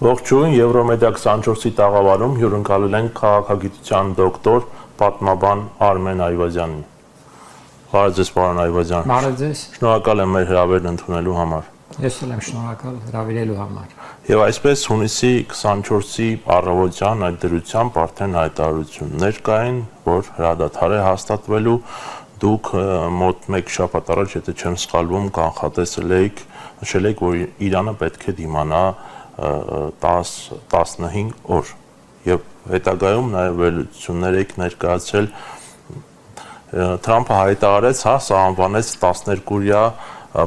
Ողջույն, Եվրոմեդիա 24-ի տաղավարում հյուրընկալել ենք քաղաքագիտության դոկտոր, պատմաբան Արմեն Այվազյանին։ Բարև ձեզ, պարոն Այվազյան։ Բարև ձեզ։ Շնորհակալ եմ մեր հրավերն ընդունելու համար։ Ես էլ եմ շնորհակալ հրավիրելու համար։ Եվ այսպես հունիսի 24-ի առավոտյան այդ դրությամբ արդեն հայտարարություններ կային, որ հրադադար է հաստատվելու։ Դուք մոտ 1 շաբաթ առաջ, եթե չեմ սխալվում, կանխատեսել եք, նշել եք, որ Իրանը պետք է դիմանա 10-15 օր եւ հետագայում նաեւ վերլուծություններ եք ներկայացրել Թրամփը հայտարարեց, սա անվանեց 12-օրյա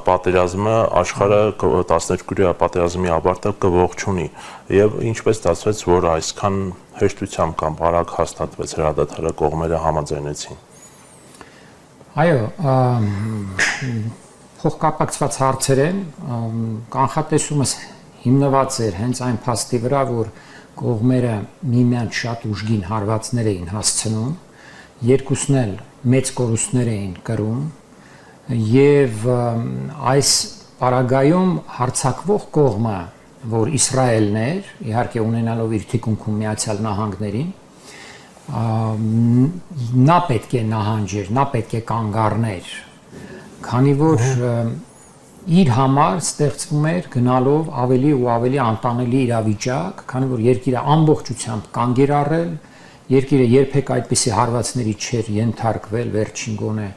պատերազմը աշխարհը 12-օրյա պատերազմի ավարտը կողջունի եւ ինչպես ստացվեց, որ այսքան հեշտությամբ կամ արագ հաստատվեց հրադադարը, կողմերը համաձայնեցին։ Այո, փոխկապակցված հարցեր են, կանխատեսումս հիմնված էր հենց այն փաստի վրա, որ կողմերը միմյանց շատ ուժգին հարվածներ էին հասցնում, երկուսն էլ մեծ կորուստներ էին կրում եւ այս պարագայում հարցակվող կողմը, որ Իսրայելն էր, իհարկե ունենալով իր թիկունքում Միացյալ Նահանգներին, նա պետք է նահանջեր, նա պետք է կանգ առներ, քանի որ իր համար ստեղծվում էր գնալով ավելի ու ավելի անտանելի իրավիճակ, քանի որ երկիրը ամբողջությամբ կանգ էր առել, երկիրը երբեք այդպիսի հարվածների չէր ենթարկվել վերջին գոնե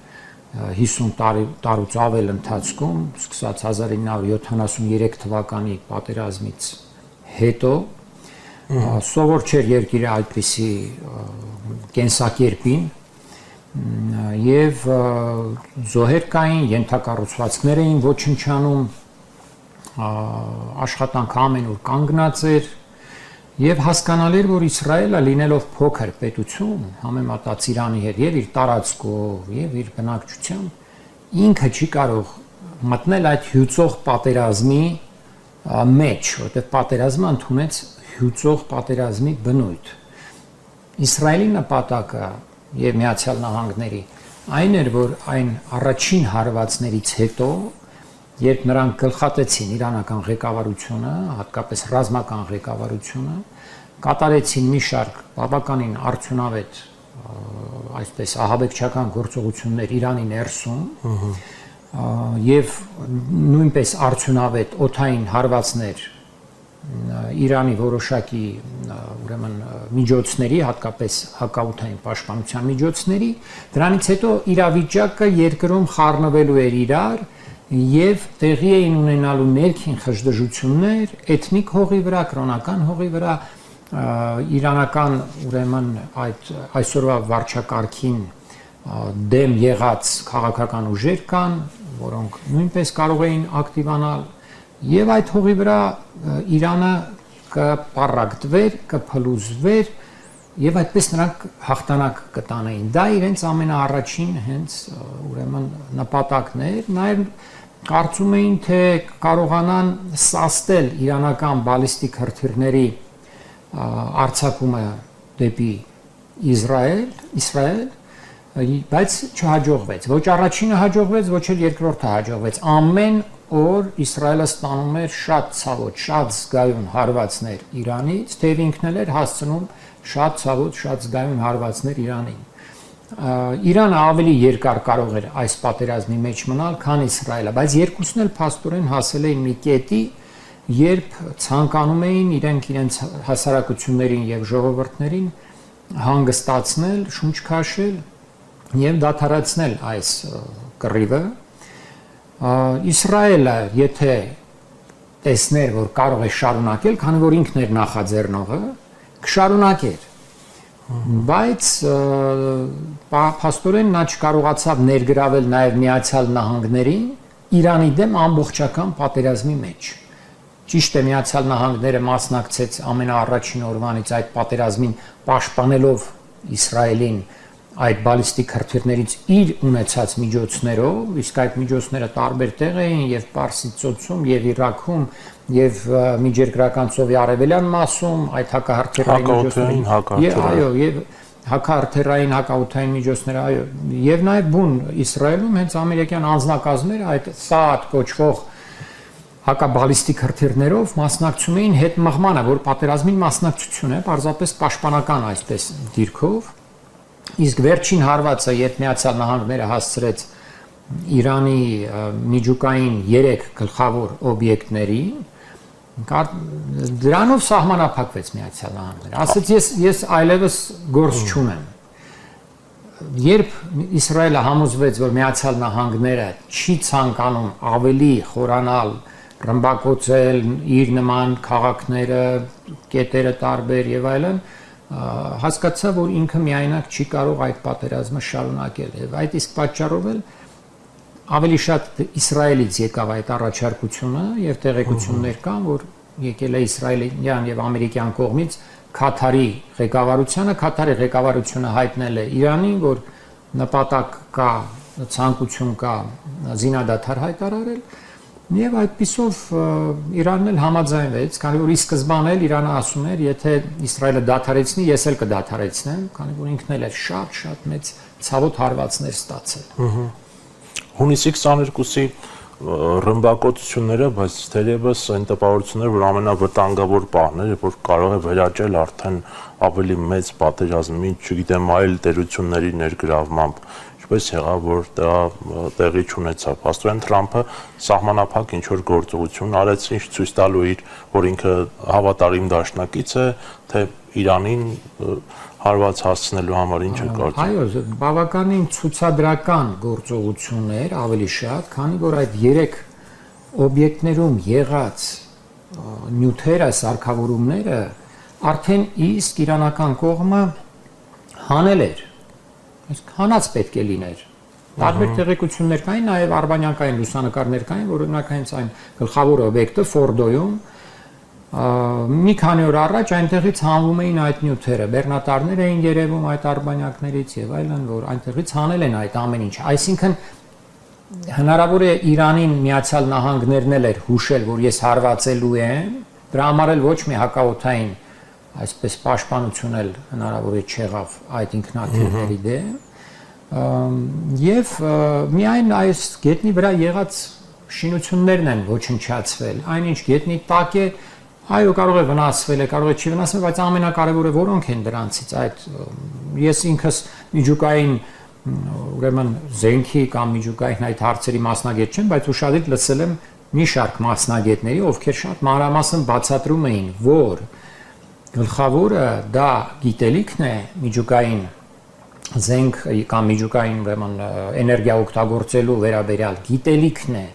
50 տարուց ավել ընթացքում, սկսած 1973 թվականի պատերազմից հետո, սովոր չէր երկիրը այդպիսի կենսակերպին, եւ զոհեր կային, ենթակառուցվածքներ էին ոչնչանում, աշխատանքը ամեն օր կանգնած էր եւ հասկանալ էր, որ Իսրայելը լինելով փոքր պետություն, համեմատած Իրանի հետ եւ իր տարածքով եւ իր բնակչությամբ, ինքը չի կարող մտնել այդ հյուծող պատերազմի մեջ, որտեղ պատերազմը ընդունեց հյուծող պատերազմի բնույթ։ Իսրայելի նպատակը եւ Միացյալ Նահանգների այն էր, որ այն առաջին հարվածներից հետո, երբ նրանք գլխատեցին իրանական ղեկավարությունը, հատկապես ռազմական ղեկավարությունը, կատարեցին մի շարք բավականին արդյունավետ, այսպես ահաբեկչական գործողություններ Իրանի ներսում, եւ նույնպես արդյունավետ օդային հարվածներ Իրանի որոշակի ուրեմն միջոցների, հատկապես հակաօդային պաշտպանության միջոցների, դրանից հետո իրավիճակը երկրում խառնվելու էր իրար եւ տեղի էին ունենալու ներքին խժդժություններ էթնիկ հողի վրա, կրոնական հողի վրա, իրանական ուրեմն այսօրվա վարչակարգին դեմ եղած քաղաքական ուժեր կան, որոնք նույնպես կարող էին ակտիվանալ եւ այդ հողի վրա Իրանը կպարակտվեր, կփլուզվեր եւ այդպես նրանք հաղթանակ կտանեին։ Դա իրենց ամենաառաջին հենց ուրեմն նպատակն էր, նաեւ կարծում էին, թե կարողանան սաստել իրանական բալիստիկ հրթիռների արձակումը դեպի Իսրայել, բայց չհաջողվեց։ Ոչ առաջինը հաջողվեց, ոչ էլ երկրորդը հաջողվեց։ Ամեն օր Իսրայելը ստանում էր շատ ցավոտ, շատ զգայուն հարվածներ Իրանից, թեև ինքն էլ էր հասցնում շատ ցավոտ, շատ զգայուն հարվածներ Իրանին։ Իրանը ավելի երկար կարող էր այս պատերազմի մեջ մնալ, քան Իսրայելը, բայց երկուսն էլ փաստորեն հասել էին մի կետի, երբ ցանկանում էին իրենց հասարակություններին եւ ժողովուրդներին հանգստացնել, շունչ քաշել եւ դադարեցնել այս կռիվը։ Իսրայելը, եթե տեսներ, որ կարող է շարունակել, քանի որ ինքն էր նախաձեռնողը, կշարունակեր։ Բայց փաստորեն նա չկարողացավ ներգրավել նաև Միացյալ Նահանգներին Իրանի դեմ ամբողջական պատերազմի մեջ։ Ճիշտ է, Միացյալ Նահանգները մասնակցեց ամենաառաջին օրվանից այդ պատերազմին, պաշտպանելով Իսրայելին այդ բալիստիկ հրթիռներից իր ունեցած միջոցներով, իսկ այդ միջոցները տարբեր տեղ էին եւ Պարսից ծոցում, եւ Իրաքում, եւ Միջերկրական ծովի արևելյան մասում, այդ հակահրթիռային միջոցները, այո, եւ հակահրթիռային հակաօդային միջոցները, այո, եւ նաեւ բուն Իսրայելում հենց ամերիկյան անձնակազմերը այդ ՍԱԱՏ կոչվող հակաբալիստիկ հրթիռներով մասնակցում էին հետմղմանը, որ պատերազմին մասնակցություն է, պարզապես պաշտպանական այսպես դիրքով։ Իսկ վերջին հարվածը, երբ Միացյալ Նահանգները հասցրեց Իրանի միջուկային 3 գլխավոր օբյեկտներին, դրանով սահմանափակվեց Միացյալ Նահանգները։ Ասաց ես այլևս գործ չունեմ։ Երբ Իսրայելը համոզվեց, որ Միացյալ Նահանգները չի ցանկանում ավելի խորանալ, ռմբակոծել իր նման քաղաքները, կետերը տարբեր եւ այլն, հասկացա, որ ինքը միայնակ չի կարող այդ պատերազմը շարունակել եւ այդ իսկ պատճառով էլ ավելի շատ Իսրայելից եկավ այդ առաջարկությունը եւ տեղեկություններ կան, որ եկել է իսրայելյան եւ ամերիկյան կողմից Քաթարի ղեկավարությունը, Քաթարի ղեկավարությունը հայտնել է Իրանին, որ նպատակ կա, ցանկություն կա զինադադար հայտարարել եւ այդպիսով Իրանն էլ համաձայնվեց, քանի որ ի սկզբանե Իրանը ասում էր, եթե Իսրայելը դադարեցնի, ես էլ կդադարեցնեմ, քանի որ ինքն էլ է շատ մեծ ցավոտ հարվածներ ստացել։ Հունիսի 22-ի ռմբակոծությունները, բայց թերևս այն տպավորությունները, որ ամենավտանգավոր պահն է, որ կարող է վերաճել արդեն ավելի մեծ պատերազմի, չգիտեմ, այլ տերությունների ներգրավմամբ, ինչպես եղավ, որ տեղի չունեցավ։ Աստորեն Թրամփը սահմանափակ ինչ-որ գործողություն արեց, ինչ ցույց տալու իր, որ ինքը հավատարիմ դաշնակից է, թե Իրանին հարված հասցնելու համար ինչ է կարծում։ Այո, բավականին ցուցադրական գործողություններ ավելի շատ, քանի որ այդ 3 օբյեկտներում եղած նյութերը, սարքավորումները արդեն իսկ իրանական կողմը հանել էր։ Իսկ հանած պետք է լիներ։ Տարբեր տեղեկություններ կային, նաև արբանյակային լուսանկարներ կային, որ օրինակ հենց այն գլխավոր օբյեկտը Ֆորդոյում մի քանի օր առաջ այնտեղից հանվում էին այդ նյութերը, բեռնատարներ էին երևում այդ արբանյակներից եւ այլն, որ այնտեղից հանել են այդ ամեն ինչ։ Այսինքն հնարավոր է Իրանին Միացյալ Նահանգներն էլ հուշել, որ ես հարվածելու եմ, դրա համար էլ ոչ մի հակաօթային այսպես պաշտպանություն էլ հնարավոր է չեղավ այդ ինքնաթիռների դեմ եւ միայն այս գետնի վրա եղած շինություններն են ոչնչացվել, այնինչ գետնի տակ է, այո, կարող է վնասվել, կարող է չի վնասվել, բայց ամենակարևորը որոնք են դրանցից այդ ես ինքս միջուկային ուրեմն զենքի կամ միջուկային այդ հարցերի մասնագետ չեմ, բայց ուշադիր լսել եմ մի շարք մասնագետների, ովքեր շատ մանրամասն բացատրում էին, որ գլխավորը դա գիտելիքն է միջուկային զենք կամ միջուկային ուրեմն էներգիա օգտագործելու վերաբերյալ գիտելիքն է,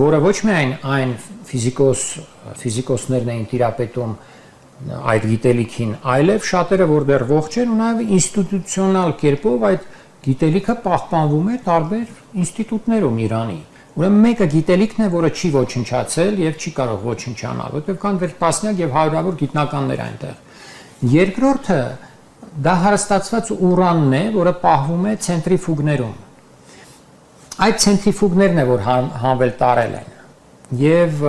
որը ոչ միայն այն ֆիզիկոսներն էին տիրապետում այդ գիտելիքին, այլև շատերը որ դեռ ողջ են ու նաև ինստիտուցիոնալ կերպով այդ գիտելիքը պահպանվում է տարբեր ինստիտուտներում Իրանի։ Ուրեմն մեկը գիտելիքն է, որը չի ոչնչացել եւ չի կարող ոչնչանալ, որտեղ կան դեռ տասնյակ եւ հարյուրավոր գիտնականներ այնտեղ։ Երկրորդը դա հարստացված ուրանն է, որը պահվում է ցենտրիֆուգներում։ Այդ ցենտրիֆուգներն է, որ հանվել տարել են եւ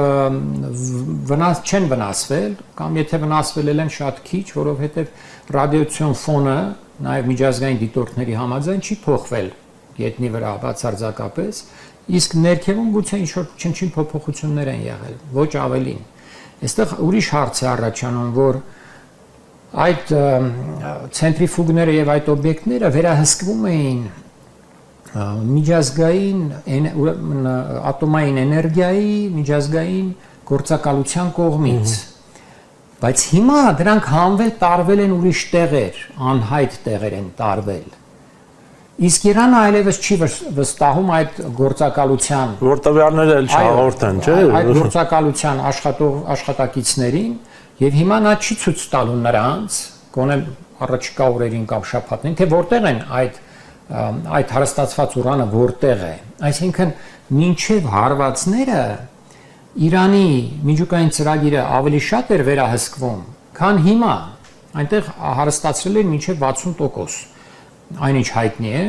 չեն վնասվել կամ եթե վնասվել են շատ քիչ, որովհետեւ ռադիացիոն ֆոնը նաեւ միջազգային դիտորդների համաձայն չի փոխվել գետնի վրա բացարձակապես, իսկ ներքևում գուցե ինչ-որ չնչին փոփոխություններ են եղել, ոչ ավելին։ Այստեղ ուրիշ հարց է առաջանում, որ այդ ցենտրիֆուգները եւ այդ օբյեկտները վերահսկվում էին միջազգային ատոմային էներգիայի միջազգային գործակալության կողմից, բայց հիմա դրանք հանվել տարվել են ուրիշ տեղեր, անհայտ տեղեր են տարվել։ Իսկ Իրանը այլևս չի վստահում այդ գործակալության, որ տվյալները էլ չհաղորդ են, չէ՞։ Այդ գործակալության աշխատակիցներին եւ հիմա նա չի ցույց տալու նրանց, գոնե առաջիկա օրերին կամ շաբաթներին, թե որտեղ են այդ հարստացված ուրանը որտեղ է։ Այսինքն մինչև հարվածները Իրանի միջուկային ծրագիրը ավելի շատ էր վերահսկվում, քան հիմա։ Այնտեղ հարստացրել են մինչև 60%։ Այնինչ հայտնի է,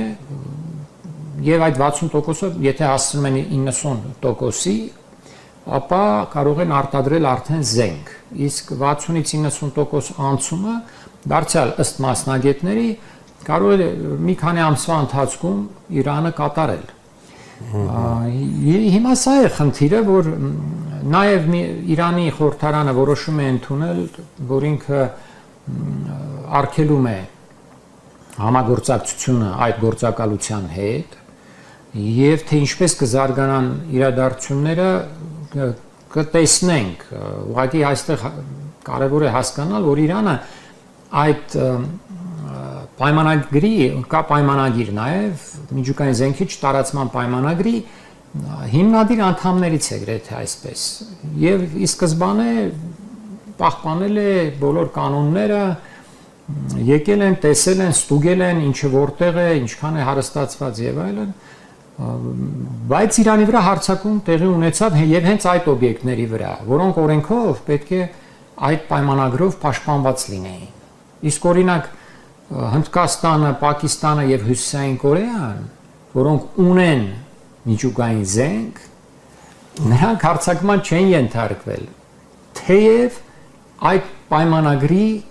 եւ այդ 60%-ը, եթե հասցնում են 90%-ի, ապա կարող են արտադրել արդեն զենք։ Իսկ 60-ից 90% անցումը դարձյալ ըստ մասնագետների կարող է մի քանի ամսվա ընթացքում Իրանը կատարել։ Հիմա սա է խնդիրը, որ Նաև Իրանի խորհրդարանը որոշում է ընդունել, որ ինքը արգելում է համագործակցությունը այդ գործակալության հետ եւ թե ինչպես կզարգանան իրադարձությունները կտեսնենք։ Ուղղակի այստեղ կարևոր է հասկանալ, որ Իրանը այդ պայմանագրի կա պայմանագիր նաև միջուկային զենքի չտարածման պայմանագրի հիմնադիր անդամներից է գրեթե այսպես եւ ի սկզբանե պահպանել է բոլոր կանոնները, եկել են, տեսել են, ստուգել են ինչը որտեղ է, ինչքան է հարստացված եւ այլն, բայց Իրանի վրա հարձակում տեղի ունեցավ եւ հենց այդ օբյեկտների վրա, որոնք օրենքով պետք է այդ պայմանագրով պաշտպանված լինեին։ Իսկ օրինակ Հնդկաստանը, Պակիստանը եւ Հյուսիսային Կորեան, որոնք ունեն միջուկային զենք, նրանք հարձակման չեն ենթարկվել, թեև այդ պայմանագիր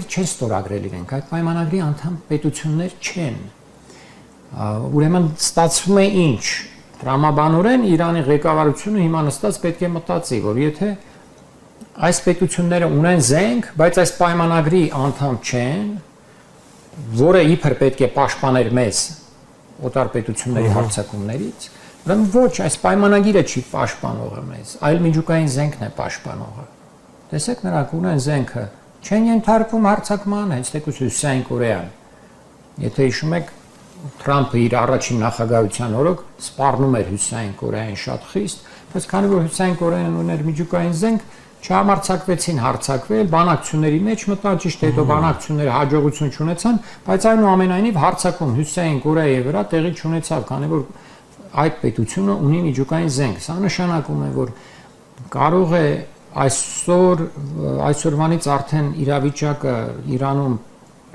չեն ստորագրել իրենք, այդ պայմանագրի անդամ պետություններ չեն։ Ուրեմն ստացվում է ինչ, տրամաբանորեն Իրանի ղեկավարությունը հիմա նստած պետք է մտածի, որ եթե այս պետությունները ունեն զենք, բայց այս պայմանագրի անդամ չեն, որը իբր պետք է պաշտպաներ մեզ օտար պետությունների հարձակումներից, ուրեմն ոչ, այս պայմանագիրը չի պաշտպանողը մեզ, այլ միջուկային զենքն է պաշտպանողը։ Տեսեք, նրանք ունեն զենքը, չեն ենթարկվում հարձակման, հենց թեկուզ Հյուսիսային Կորեան։ Եթե հիշում եք, Թրամփը իր առաջին նախագահության օրոք սպառնում էր Հյուսիսային Կորեային շատ խիստ, բայց քանի որ Հյուսիսային Կորեան ուներ միջուկային զենք, չհամարձակվեցին հարձակվել, բանակցությունների մեջ մտան, ճիշտ է, հետո բանակցությունները հաջողություն չունեցան, բայց այնուամենայնիվ հարձակում Հյուսիսային Կորեայի վրա տեղի չունեցավ, քանի որ այդ պետությունը ունի միջուկային զենք։ Սա նշանակում է, որ կարող է այսօրվանից արդեն իրավիճակը Իրանում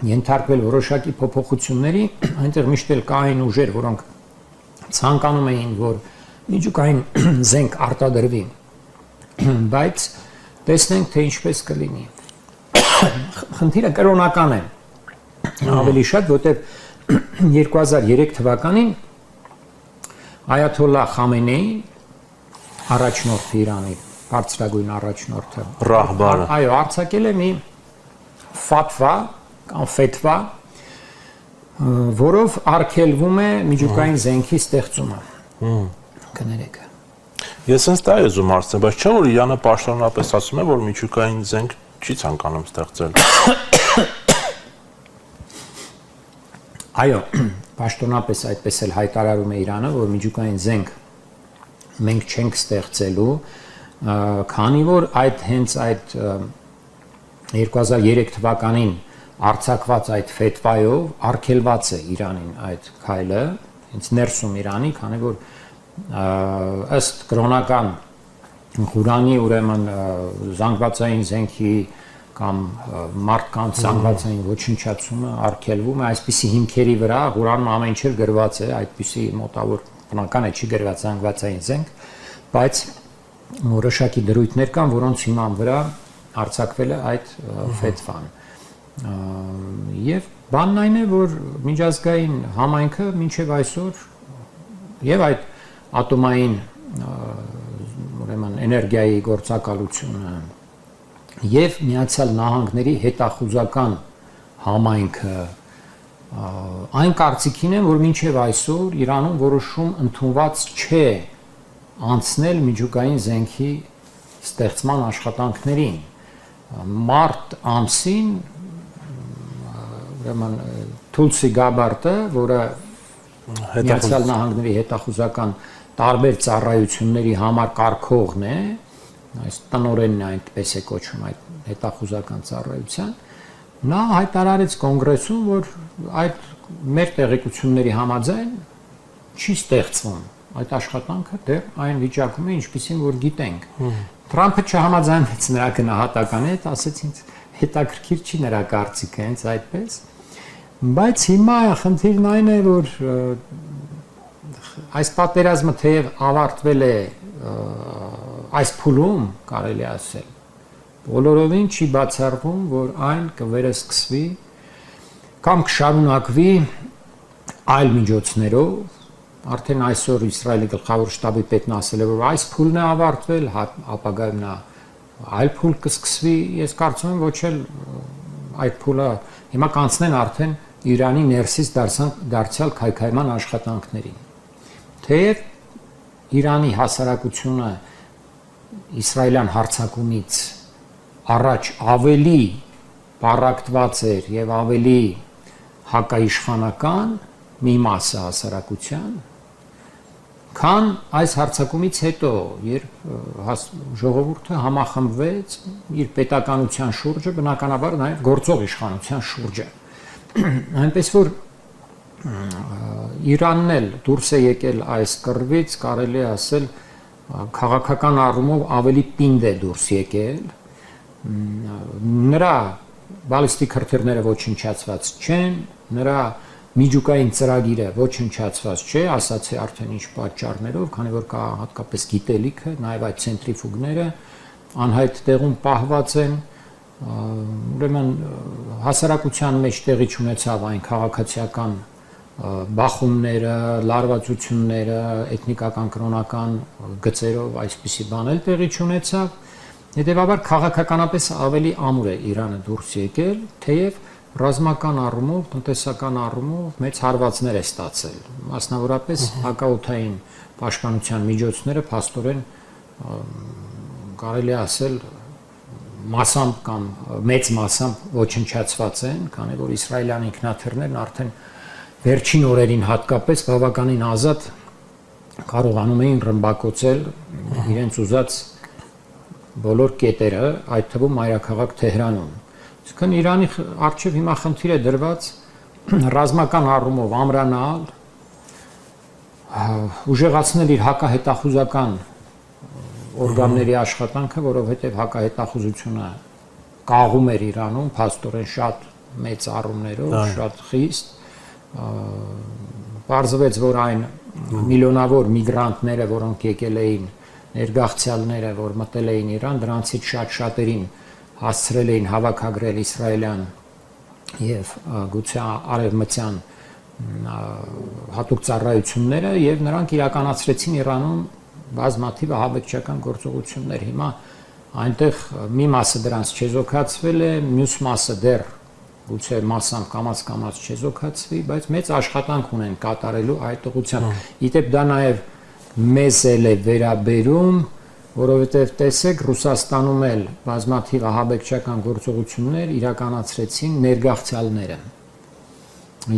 ենթարկվել որոշակի փոփոխությունների, այնտեղ միշտ էլ կային ուժեր, որոնք ցանկանում էին, որ միջուկային զենք արտադրվի, բայց տեսնենք, թե ինչպես կլինի։ Խնդիրը կրոնական է, ավելի շատ, որտեղ 2003 թվականին Այաթոլլահ Խամենեին, առաջնորդը Իրանի, բարձրագույն առաջնորդը, Ռահբարը, այո, արձակել է մի ֆաթվա կամ ֆեթվա, որով արգելվում է միջուկային զենքի ստեղծումը։ Կներեք։ Ես ինձ դա եզում հարցնեմ, բայց չէ՞ որ Իրանը պաշտոնապես ասում է, որ միջուկային զենք չի ցանկանում ստեղծել։ Այո, պաշտոնապես այդպես էլ հայտարարում է Իրանը, որ միջուկային զենք մենք չենք ստեղծելու, քանի որ հենց այդ 2003 թվականին արձակված այդ ֆեթվայով արգելված է Իրանին այդ քայլը, հենց ներսում Իրանի, քանի որ ըստ կրոնական Ղուրանի ուրեմն զանգվածային զենքի կամ մարդկանց զանգվածային ոչնչացումը արգելվում է այսպիսի հիմքերի վրա, Ղուրանում ամեն ինչ գրված է, այդպիսի մոտավոր բնական է չի գրված զանգվածային զենք, բայց որոշակի դրույթներ կան, որոնց հիման վրա արձակվել է այդ ֆեթվան։ Եվ բանն այն է, որ միջազգային համայնքը մինչև այսօր եւ այդ ատոմային ուրեմն էներգիայի գործակալությունը եւ Միացյալ Նահանգների հետախուզական համայնքը այն կարծիքին են, որ մինչև այսօր Իրանում որոշում ընդունված չէ անցնել միջուկային զենքի ստեղծման աշխատանքներին։ Մարտ ամսին ուրեմն Թուլսի Գաբարտը, որը Միացյալ Նահանգների հետախուզական տարբեր ծառայությունների համար կարգողն է, այս տնօրենն է այդպես է կոչվում այդ հետախուզական ծառայության, նա հայտարարեց կոնգրեսում, որ այդ մեր տեղեկությունների համաձայն չի ստեղծվում այդ աշխատանքը դեռ այն վիճակում է, ինչպիսին որ գիտենք։ Թրամփը չհամաձայնվեց նրա գնահատականի հետ, ասեց ինձ հետաքրքիր չի նրա կարծիքը, հենց այդպես։ Բայց հիմա խնդիրն այն է, որ այս պատերազմը թեև ավարտվել է այս փուլում, կարելի ասել, բոլորովին չի բացառվում, որ այն կվերսկսվի կամ կշարունակվի այլ միջոցներով, արդեն այսօր Իսրայելի գլխավոր շտաբի պետն ասել է, որ այս փուլն է ավարտվել, ապագայում նա այլ փուլ կսկսվի, ես կարծում եմ ոչ էլ այդ փուլը հիմա կանցնեն արդեն Իրանի ներսից դարձյալ քայքայման աշխատանքներին։ Թեև Իրանի հասարակությունը իսրայելյան հարձակումից առաջ ավելի պարակտված էր եւ ավելի հակաիշխանական մի մասը հասարակության, քան այս հարձակումից հետո, երբ ժողովուրդը համախմբվեց իր պետականության շուրջը, բնականաբար նաև գործող իշխանության շուրջը։ Այնպես որ Իրանն էլ դուրս է եկել այս կռվից, կարելի է ասել, քաղաքական առումով ավելի պինդ է դուրս եկել։ Նրա բալիստիկ հրթիռները ոչնչացված չեն, նրա միջուկային ծրագիրը ոչնչացված չէ, ասացի արդեն ինչ պատճառներով, քանի որ կա հատկապես գիտելիքը, նաև այդ ցենտրիֆուգները անհայտ տեղում պահված են, ուրեմն հասարակության մեջ տեղի ունեցավ այն քաղաքացիական բախումները, լարվածությունները, էթնիկական կրոնական գծերով այսպիսի բաներ տեղի ունեցավ, հետևաբար քաղաքականապես ավելի ամուր է Իրանը դուրս եկել, թեև ռազմական առումով, տնտեսական առումով մեծ հարվածներ է ստացել, մասնավորապես հակաօդային պաշտպանության միջոցները փաստորեն կարելի է ասել մասամբ կամ մեծ մասամբ ոչնչացված են, քանի որ իսրայելյան ինքնաթիռներն արդեն վերջին օրերին հատկապես բավականին ազատ կարողանում էին ռմբակոծել իրենց ուզած բոլոր կետերը, այդ թվում մայրաքաղաք Թեհրանում։ Իսկն Իրանի առջև հիմա խնդիր է դրված ռազմական առումով ամրանալ, ուժեղացնել իր հակահետախուզական օրգանների աշխատանքը, որովհետև հակահետախուզությունը կաղում էր Իրանում, փաստորեն շատ մեծ առումներով, շատ խիստ։ Պարզվեց, որ այն միլիոնավոր միգրանտները, որոնք եկել էին, ներգաղթյալները, որ մտել էին Իրան, դրանցից շատ-շատերին հասցրել էին հավաքագրել իսրայելյան եւ գուցե արևմտյան հատուկ ծառայությունները եւ նրանք իրականացրեցին Իրանում բազմաթիվ ահաբեկչական գործողություններ։ Հիմա այնտեղ մի մասը դրանց չեզոքացվել է, մյուս մասը դեռ գուցե մասամբ կամաց-կամաց չեզոքացվի, բայց մեծ աշխատանք ունեն կատարելու այդ ուղղությամբ։ Իդեպ դա նաեւ մեզ էլ է վերաբերում, որովհետև տեսեք Ռուսաստանում էլ բազմաթիվ ահաբեկչական գործողություններ իրականացրեցին ներգաղթյալները։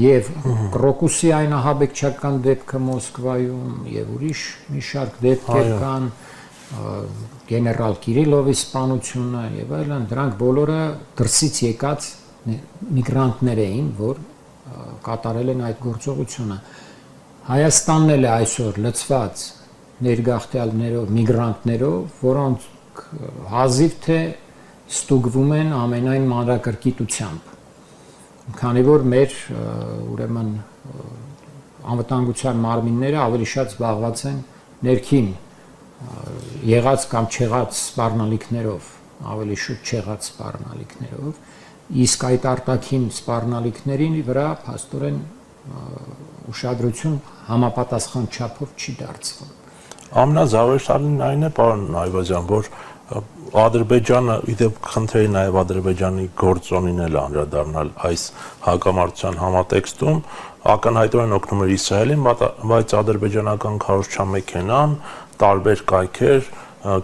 Եվ Կրոկուսի այն ահաբեկչական դեպքը Մոսկվայում եւ ուրիշ մի շարք դեպքեր կան, գեներալ Կիրիլովի սպանությունը եւ այլն, դրանք բոլորը դրսից եկած միգրանտներ էին, որ կատարել են այդ գործողությունը։ Հայաստանն էլ է այսօր լցված ներգաղթյալներով, միգրանտներով, որոնք հազիվ թե ստուգվում են ամենայն մանրակրկիտությամբ։ Քանի որ մեր ուրեմն անվտանգության մարմինները ավելի շատ զբաղված են ներքին եղած կամ չեղած սպառնալիքներով, ավելի շուտ չեղած սպառնալիքներով, իսկ այդ արտաքին սպառնալիքներին վրա փաստորեն ուշադրություն համապատասխան չափով չի դարձվում։ Ամենազավեշտալին այն է, պարոն Այվազյան, որ Ադրբեջանը, իդեպ խնդրեի նաև Ադրբեջանի գործոնին էլ անդրադառնալ այս հակամարտության համատեքստում, ակնհայտորեն օգնում էր Իսրայելին, բայց ադրբեջանական քարոզչամեքենան տարբեր կայքեր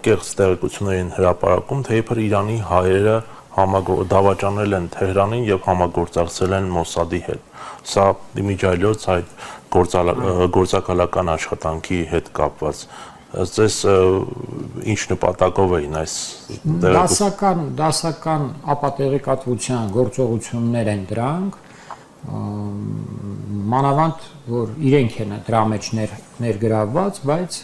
կեղծ տեղեկություններին հրապարակում, թե իբր Իրանի հայերը դավաճանել են Թեհրանին եւ համագործակցել են Մոսադի հետ։ Սա իմիջիայլոց այդ գործակալական աշխատանքի հետ կապված։ Ձեզ ինչ նպատակով էին այս դասական ապատեղեկատվության գործողություններ են դրանք, մանավանդ որ իրենք են դրա մեջ ներգրավված, բայց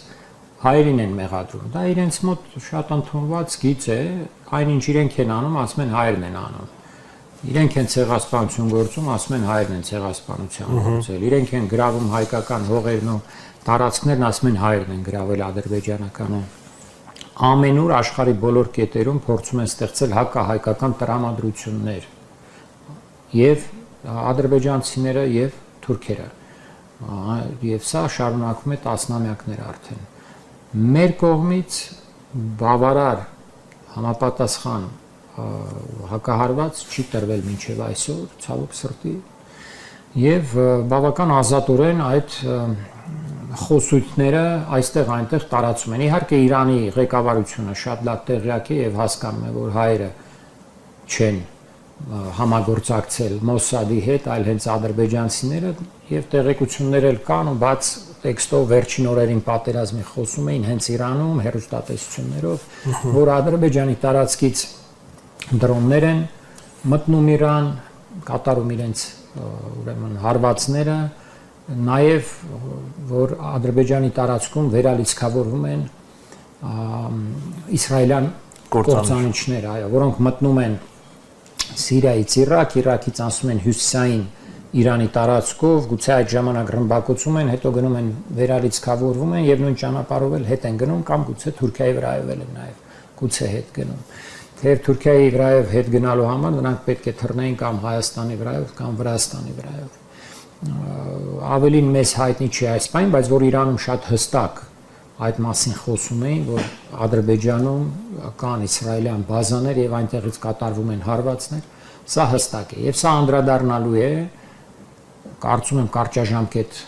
հայերին են մեղադրում։ Դա իրենց մոտ շատ ընդունված գիծ է, այնինչ իրենք են անում, ասում են հայերն են անում։ Իրենք են ցեղասպանություն գործում, ասում են հայերն են ցեղասպանություն գործել։ Իրենք են գրավում հայկական հողերն ու տարածքներն, ասում են հայերն են գրավել ադրբեջանականը։ Ամենուր աշխարհի բոլոր կետերում փորձում են ստեղծել հակահայկական տրամադրություններ։ Եվ ադրբեջանցիները եւ թուրքերը։ Եվ սա շարունակվում է տասնամյակներ արդեն։ Մեր կողմից բավարար համապատասխան հակահարված չի տրվել մինչև այսօր, ցավոք սրտի, եւ բավական ազատորեն այդ խոսույթները այստեղ այնտեղ տարածում են։ Իհարկե Իրանի ղեկավարությունը շատ լավ տեղյակ է եւ հասկանում է, որ հայերը չեն համագործակցել Մոսադի հետ, այլ հենց ադրբեջանցիները եւ տեղեկություններ էլ կան ու բաց տեքստով վերջին օրերին պատերազմի խոսում էին հենց Իրանում հեռուստատեսություններով, որ Ադրբեջանի տարածքից դրոններ են մտնում Իրան, կատարում իրենց ուրեմն հարվածները, նաեւ որ Ադրբեջանի տարածքում վերալիցքավորվում են իսրայելյան կործանիչներ, այո, որոնք մտնում են Սիրիայից Իրաք, Իրաքից անցնում են հյուսիսային Իրանի տարածքով, գուցե այդ ժամանակ ռմբակոծում են, հետո գնում են վերալիցքավորվում են եւ նույն ճանապարհով էլ հետ են գնում կամ գուցե Թուրքիայի վրայով էլ են նաեւ գուցե հետ գնում։ Թեև Թուրքիայի վրայով հետ գնալու համար նրանք պետք է թռնեին կամ Հայաստանի վրայով կամ Վրաստանի վրայով։ Ավելին մեծ հայտնի չի այս բան, բայց որ Իրանում շատ հստակ այդ մասին խոսում էին, որ Ադրբեջանում կան իսրայելյան բազաներ եւ այնտեղից կատարվում են հարվածներ, սա հստակ է եւ սա անդրադառնալու է, կարծում եմ կարճաժամկետ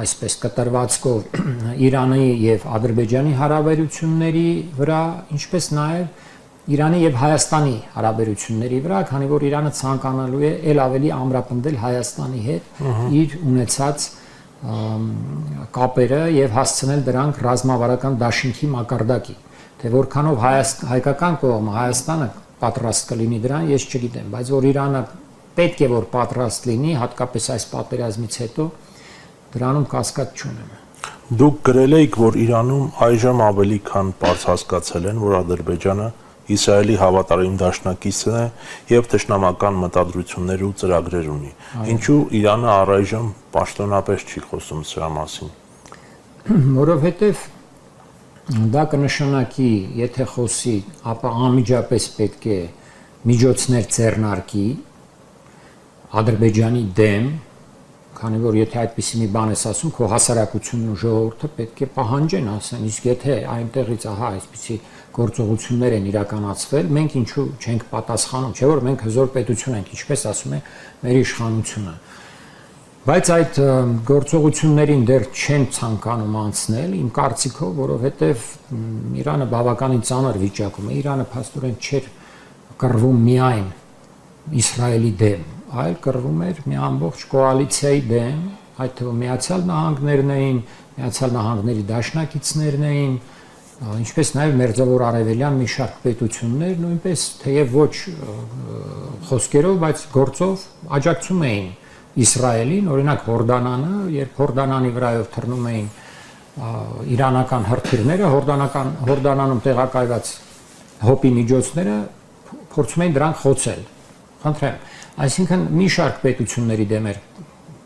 այսպես կտրվածքով Իրանի եւ Ադրբեջանի հարաբերությունների վրա, ինչպես նաեւ Իրանի եւ Հայաստանի հարաբերությունների վրա, քանի որ Իրանը ցանկանալու է ել ավելի ամրապնդել Հայաստանի հետ իր ունեցած կապերը եւ հասցնել դրանք ռազմավարական դաշինքի մակարդակի, թե որքանով հայկական կողմը Հայաստանը պատրաստ կլինի դրան, ես չգիտեմ, բայց որ Իրանը պետք է որ պատրաստ լինի, հատկապես այս պատերազմից հետո դրանում կասկած չունեմ։ Դուք գրել եք, որ Իրանում այժմ ավելի քան բարձ հասկացել են, որ Ադրբեջանը Իսրայելի հավատարիմ դաշնակիցն է եւ թշնամական մտադրություններ ու ծրագրեր ունի։ Ինչու Իրանը առայժմ պաշտոնապես չի խոսում սրա մասին։ Որովհետեւ դա կնշանակի, եթե խոսի, ապա անմիջապես պետք է միջոցներ ձեռնարկի Ադրբեջանի դեմ, քանի որ եթե այդպիսի մի բան ես ասում, քո հասարակությունն ու ժողովուրդը պետք է պահանջեն, ասեն, իսկ եթե այնտեղից ահա այսպիսի գործողություններ են իրականացվել, մենք ինչու չենք պատասխանում, չէ՞ որ մենք հզոր պետություն ենք, ինչպես ասում է մեր իշխանությունը։ Բայց այդ գործողություններին դեռ չեն ցանկանում անցնել, իմ կարծիքով, որովհետև Իրանը բավականին ծանր վիճակում է, Իրանը փաստորեն չէր կռվում միայն Իսրայելի դեմ, այլ կռվում էր մի ամբողջ կոալիցիայի դեմ, այդ թվում Միացյալ Նահանգներն էին, Միացյալ Նահանգների դաշնակիցներն էին, ինչպես նաև Մերձավոր Արևելյան մի շարք պետություններ, նույնպես թեև ոչ խոսքերով, բայց գործով աջակցում էին Իսրայելին, օրինակ Հորդանանը, երբ Հորդանանի վրայով թռնում էին իրանական հրթիռները, Հորդանանում տեղակայված հոպի միջոցները փորձում էին դրանք խոցել։ Խնդրեմ, այսինքն մի շարք պետությունների դեմ էր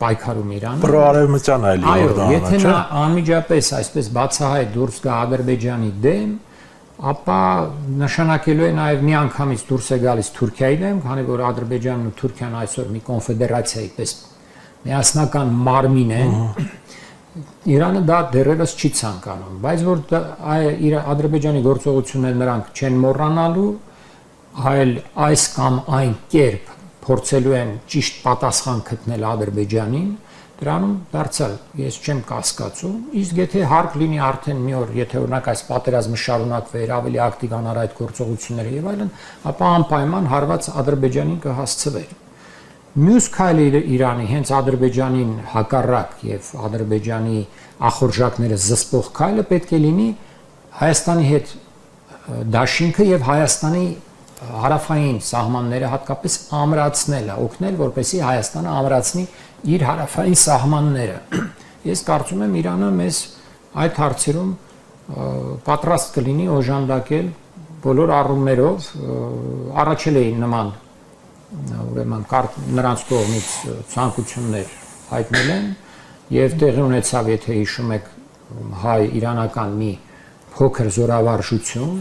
պայքարում Իրանը։ Պրոարևմտյան այլ Հորդանանը, եթե նա անմիջապես այսպես բացահայտ դուրս գա Ադրբեջանի դեմ, ապա նշանակելու է նաև միանգամից դուրս է գալիս Թուրքիայի դեմ, քանի որ Ադրբեջանն ու Թուրքիան այսօր մի կոնֆեդերացիայի պես միասնական մարմին են։ Իրանը դա դեռևս չի ցանկանում, բայց որ Ադրբեջանի գործողությունները նրանք չեն մոռանալու, այլ այս կամ այն կերպ փորձելու են ճիշտ պատասխան գտնել Ադրբեջանին, դրանում դարձյալ ես չեմ կասկածում, իսկ եթե հարկ լինի արդեն մի օր, եթե օրինակ այս պատերազմը շարունակվեր, ավելի ակտիվանար այդ գործողությունները եւ այլն, ապա անպայման հարված Ադրբեջանին կհասցվեր։ Մյուս քայլը Իրանի հենց Ադրբեջանին հակառակ եւ Ադրբեջանի ախորժակները զսպող քայլը պետք է լինի Հայաստանի հետ դաշինքը եւ Հայաստանի հարավային սահմանները հատկապես ամրացնելը, օգնել, որպեսզի Հայաստանը ամրացնի իր հարավային սահմանները։ Ես կարծում եմ Իրանը մեզ այդ հարցերում պատրաստ կլինի օժանդակել բոլոր առումներով, առաջել էին նման ուրեմն նրանց կողմից ցանկություններ հայտնել են եւ տեղի ունեցավ, եթե հիշում եք, հայ-իրանական մի փոքր զորավարժություն,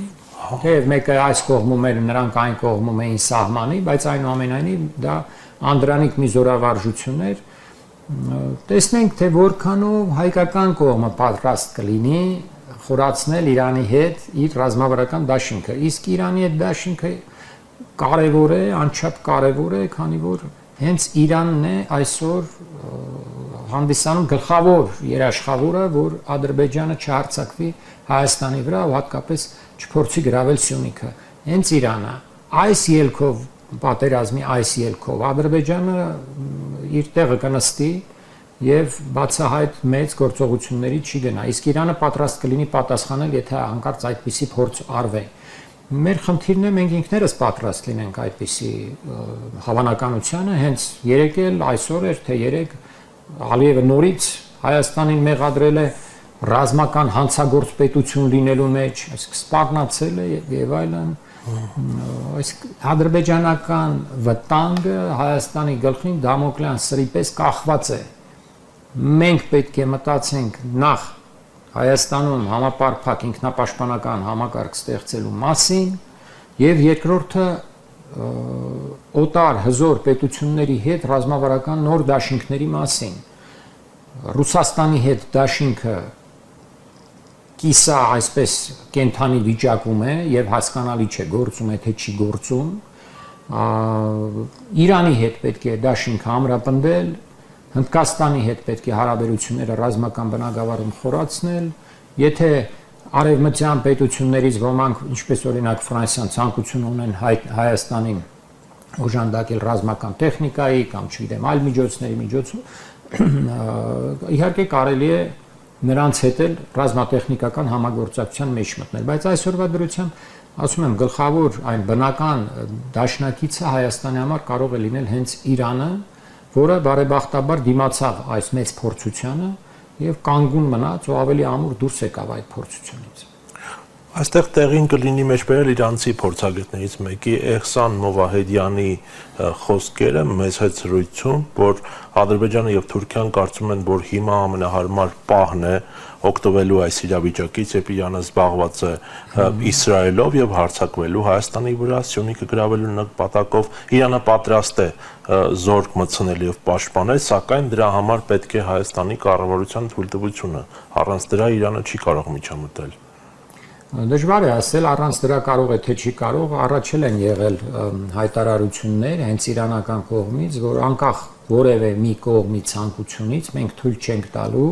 թեև մեկը այս կողմում էր, նրանք այն կողմում էին սահմանի, բայց այնուամենայնիվ դա անդրանիկ մի զորավարժություն էր, տեսնենք թե որքանով հայկական կողմը պատրաստ կլինի խորացնել Իրանի հետ իր ռազմավարական դաշինքը, իսկ Իրանի հետ դաշինքը կարևոր է, անչափ կարևոր է, քանի որ հենց Իրանն է այսօր հանդիսանում գլխավոր երաշխավորը, որ Ադրբեջանը չհարձակվի Հայաստանի վրա ու հատկապես չփորձի գրավել Սյունիքը։ Հենց Իրանը այս ելքով պատերազմի այս ելքով Ադրբեջանը իր տեղը կնստի եւ բացահայտ մեծ գործողությունների չի գնա։ Իսկ Իրանը պատրաստ կլինի պատասխանել, եթե հանկարծ այդպիսի փորձ արվի։ Մեր խնդիրն է մենք ինքներս պատրաստ լինենք այդպիսի հավանականությանը, հենց երեկ էլ այսօր էր թե երեկ Ալիևը նորից Հայաստանին մեղադրել է ռազմական հանցագործ պետություն լինելու մեջ, այսինքն սպառնացել է եւ այլն։ Այսինքն ադրբեջանական վտանգը Հայաստանի գլխին դամոկլյան սրի պես կախված է։ Մենք պետք է մտածենք նախ Հայաստանում համապարփակ ինքնապաշտպանական համակարգ ստեղծելու մասին եւ երկրորդը օտար հզոր պետությունների հետ ռազմավարական նոր դաշինքների մասին։ Ռուսաստանի հետ դաշինքը կիսա այսպես կենթանի վիճակում է եւ հասկանալի չէ գործում է թե չի գործում։ Իրանի հետ պետք է դաշինքը ամրապնդել, Հնդկաստանի հետ պետք է հարաբերությունները ռազմական բնագավառում խորացնել, եթե արևմտյան պետություններից ոմանք, ինչպես օրինակ Ֆրանսիան, ցանկություն ունեն Հայաստանին օժանդակել ռազմական տեխնիկայի կամ չգիտեմ այլ միջոցով, իհարկե կարելի է նրանց հետ էլ ռազմատեխնիկական համագործակցության մեջ մտնել, բայց այսօրվա դրությամբ ասում եմ գլխավոր այն բնական դաշնակիցը Հայաստանի համար կարող է լինել հենց Իրանը, որը բարեբախտաբար դիմացավ այս մեծ փորձությանը եւ կանգուն մնաց ու ավելի ամուր դուրս եկավ այդ փորձությունից։ Այստեղ տեղին կլինի մեջբերել իրանցի փորձագետներից մեկի Էհսան Մովահեդյանի խոսքերը մեծ հետ զրույցում, որ Ադրբեջանը եւ Թուրքիան կարծում են, որ հիմա ամենահարմար պահն է օգտվելու այս իրավիճակից, երբ Իրանը զբաղված է Իսրայելով եւ հարձակվելու Հայաստանի վրա Սյունիքը գրավելու նպատակով, Իրանը պատրաստ է զորք մտցնել եւ պաշտպանել, սակայն դրա համար պետք է Հայաստանի կառավարության թույլտվությունը, առանց դրա Իրանը չի կարող միջամտել։ Դժվար է ասել, առանց դրա կարող է թե չի կարող, առաջել են եղել հայտարարություններ հենց իրանական կողմից, որ անկախ որևէ մի կողմի ցանկությունից մենք թույլ չենք տալու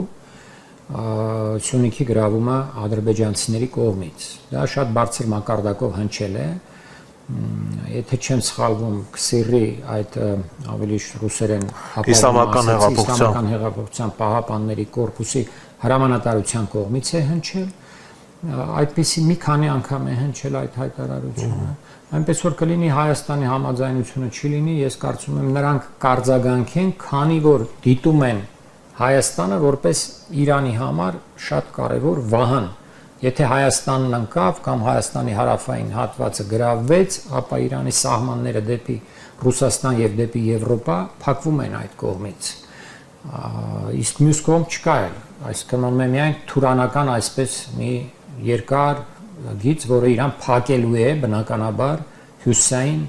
Սյունիքի գրավումը ադրբեջանցիների կողմից։ Դա շատ բարձր մակարդակով հնչել է, եթե չեմ սխալվում, Քսիրի այդ ավելի ռուսերեն Իսլամական հեղափոխության պահապանների կորպուսի հրամանատարության կողմից է հնչել։ Այդպիսի մի քանի անգամ է հնչել այդ հայտարարությունը, այնպես որ կլինի Հայաստանի համաձայնությունը չի լինի, ես կարծում եմ նրանք կարձագանքեն, քանի որ դիտում են Հայաստանը որպես Իրանի համար շատ կարևոր վահան։ Եթե Հայաստանն ընկավ կամ Հայաստանի հարավային հատվածը գրավվեց, ապա Իրանի սահմանները դեպի Ռուսաստան եւ դեպի Եվրոպա փակվում են այդ կողմից։ Իսկ մյուս կողմ չկա էլ, այսինքն մնում է միայն թուրանական այսպես մի երկար գիծ, որը իրան փակելու է բնականաբար հյուսային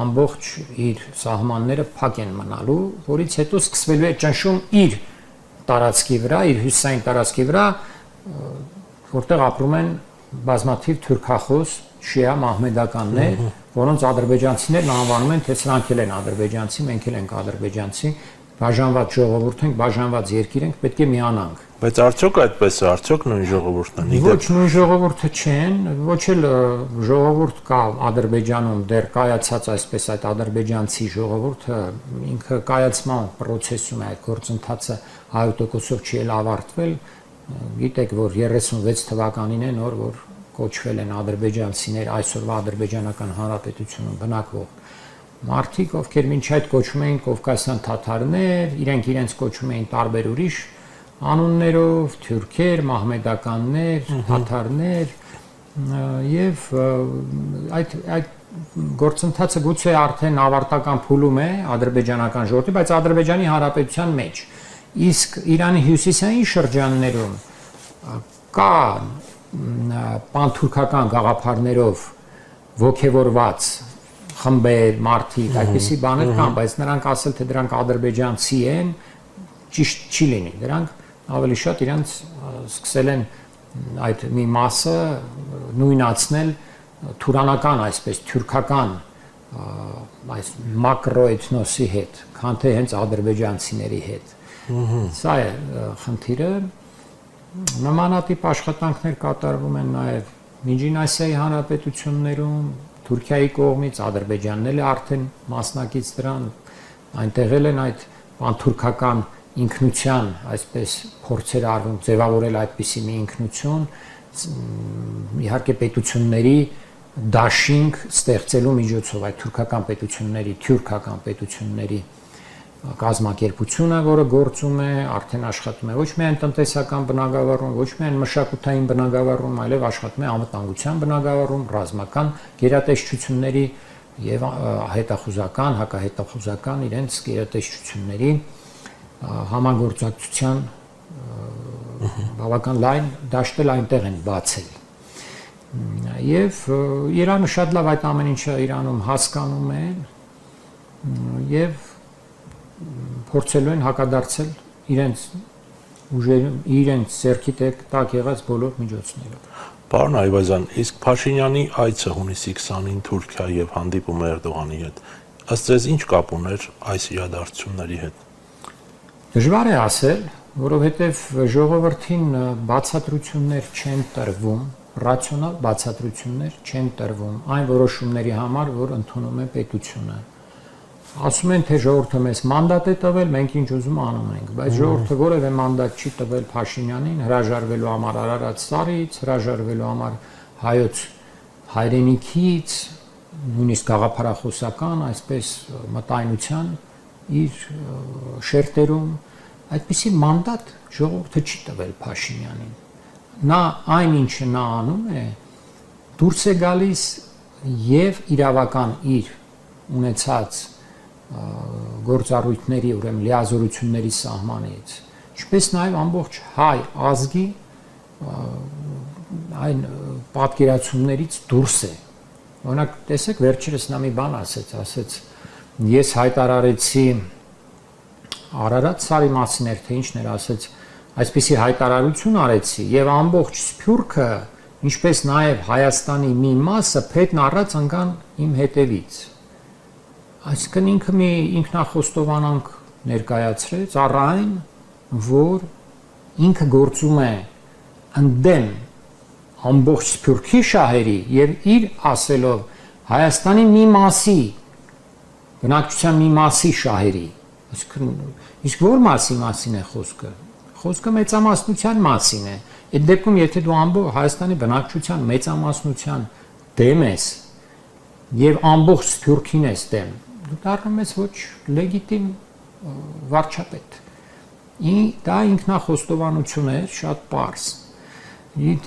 ամբողջ իր սահմանները փակ են մնալու, որից հետո սկսվելու է ճնշում իր տարածքի վրա, իր հյուսային տարածքի վրա, որտեղ ապրում են բազմաթիվ թուրքախոս շիա մահմեդականներ, որոնց ադրբեջանցիներն անվանում են, թե սրանք էլ են ադրբեջանցի, մենք էլ ենք ադրբեջանցի, բաժանված ժողովուրդ ենք, բաժանված երկիր ենք, պետք է միանանք։ Բայց արդյոք այդպես է, արդյոք նույն ժողովուրդն են։ Ոչ նույն ժողովուրդը չեն, ոչ էլ ժողովուրդ կա Ադրբեջանում դեռ կայացած այսպես այդ ադրբեջանցի ժողովուրդը ինքը կայացման process-ում է, այդ գործընթացը 100%-ով չի էլ ավարտվել։ Գիտեք, որ 36 թվականին է նոր որ կոչվել են ադրբեջանցիներ այսօրվա ադրբեջանական հանրապետությունում բնակվող մարդիկ, ովքեր մինչ այդ կոչում էին կովկասյան թաթարներ, իրենց կոչում էին տարբեր ուրիշ անուններով, թուրքեր, մահմեդականներ, թաթարներ եւ այդ գործընթացը գուցե արդեն ավարտական փուլում է ադրբեջանական ժողովրդի, բայց Ադրբեջանի Հանրապետության մեջ։ Իսկ Իրանի հյուսիսային շրջաններում կա պանթուրքական գաղափարներով ոգևորված խմբեր, մարդիկ, այդպիսի բաներ կան, բայց նրանք ասել թե դրանք ադրբեջանցի են, ճիշտ չի լինի։ Դրանք ավելի շատ իրենց սկսել են այդ մի մասը նույնացնել թուրանական, այսպես թուրքական այս մակրոէթնոսի հետ, քան թե հենց ադրբեջանցիների հետ։ Սա է խնդիրը։ Նմանատիպ աշխատանքներ կատարվում են նաև Միջին Ասիայի հանրապետություններում, Թուրքիայի կողմից, Ադրբեջանն էլ է արդեն մասնակից դրան, այնտեղ են այդ անթուրքական ինքնության, այսպես փորձեր արվում ձևավորել այդպիսի մի ինքնություն, իհարկե պետությունների դաշինք ստեղծելու միջոցով այդ թուրքական պետությունների կազմակերպությունը, որը գործում է, արդեն աշխատում է ոչ միայն տնտեսական բնագավառում, ոչ միայն մշակութային բնագավառում, այլև աշխատում է անվտանգության բնագավառում, ռազմական գերատեսչությունների եւ հետախուզական, հակահետախուզական իրենց գերատեսչությունների համագործակցության բավական լայն դաշտել այնտեղ են բացել։ Եվ Իրանը շատ լավ այդ ամեն ինչը Իրանում հասկանում է եւ փորձելու են հակադարձել իրենց ուժերին, իրենց ձեռքի տակ եղած բոլոր միջոցներով։ Պարոն Այվազյան, իսկ Փաշինյանի այցը հունիսի 20-ին Թուրքիա եւ հանդիպումը Էրդողանի հետ, ըստ ձեզ ինչ կապ ուներ այս իրադարձությունների հետ։ Դժվար է ասել, որովհետեւ ժողովրդին բացատրություններ չեն տրվում, ռացիոնալ բացատրություններ չեն տրվում այն որոշումների համար, որ ընդունում է պետությունը։ Ասում են, թե ժողովուրդը մեզ մանդատ է տվել, մենք ինչ ուզում անում ենք, բայց ժողովուրդը որևէ մանդատ չի տվել Փաշինյանին հրաժարվելու համար Արարատ սարից, հրաժարվելու համար հայոց հայրենիքից, նույնիսկ գաղափարախոսական, այսպես մտայնության իր շերտերում այդպիսի մանդատ ժողովուրդը չի տվել Փաշինյանին։ Նա այն ինչը նա անում է, դուրս է գալիս եւ իրավական իր ունեցած գործառույթների, ուրեմն լիազորությունների սահմանից, ինչպես նաև ամբողջ հայ ազգի այն պատկերացումներից դուրս է։ Օրինակ, տեսեք, վերջերս նա մի բան ասեց, ես հայտարարեցի Արարատ սարի մասին էր, թե ինչն էր, ասեց, այսպիսի հայտարարություն արեցի եւ ամբողջ Սփյուռքը, ինչպես նաև Հայաստանի մի մասը փետն առած ընկան իմ հետևից։ Այսինքն ինքը մի ինքնախոստովանանք ներկայացրեց առ այն, որ ինքը գործում է ընդդեմ ամբողջ Սփյուռքի շահերի եւ իր ասելով Հայաստանի մի մասի բնակչության մի մասի շահերի։ Իսկ որ մասին է խոսքը։ Խոսքը մեծամասնության մասին է։ Այդ դեպքում եթե դու ամբողջ Հայաստանի բնակչության մեծամասնության դեմ ես եւ ամբողջ Սփյուռքին ես դեմ, դու դառնում ես ոչ լեգիտիմ վարչապետ։ Դա ինքնախոստովանություն է, շատ պարզ։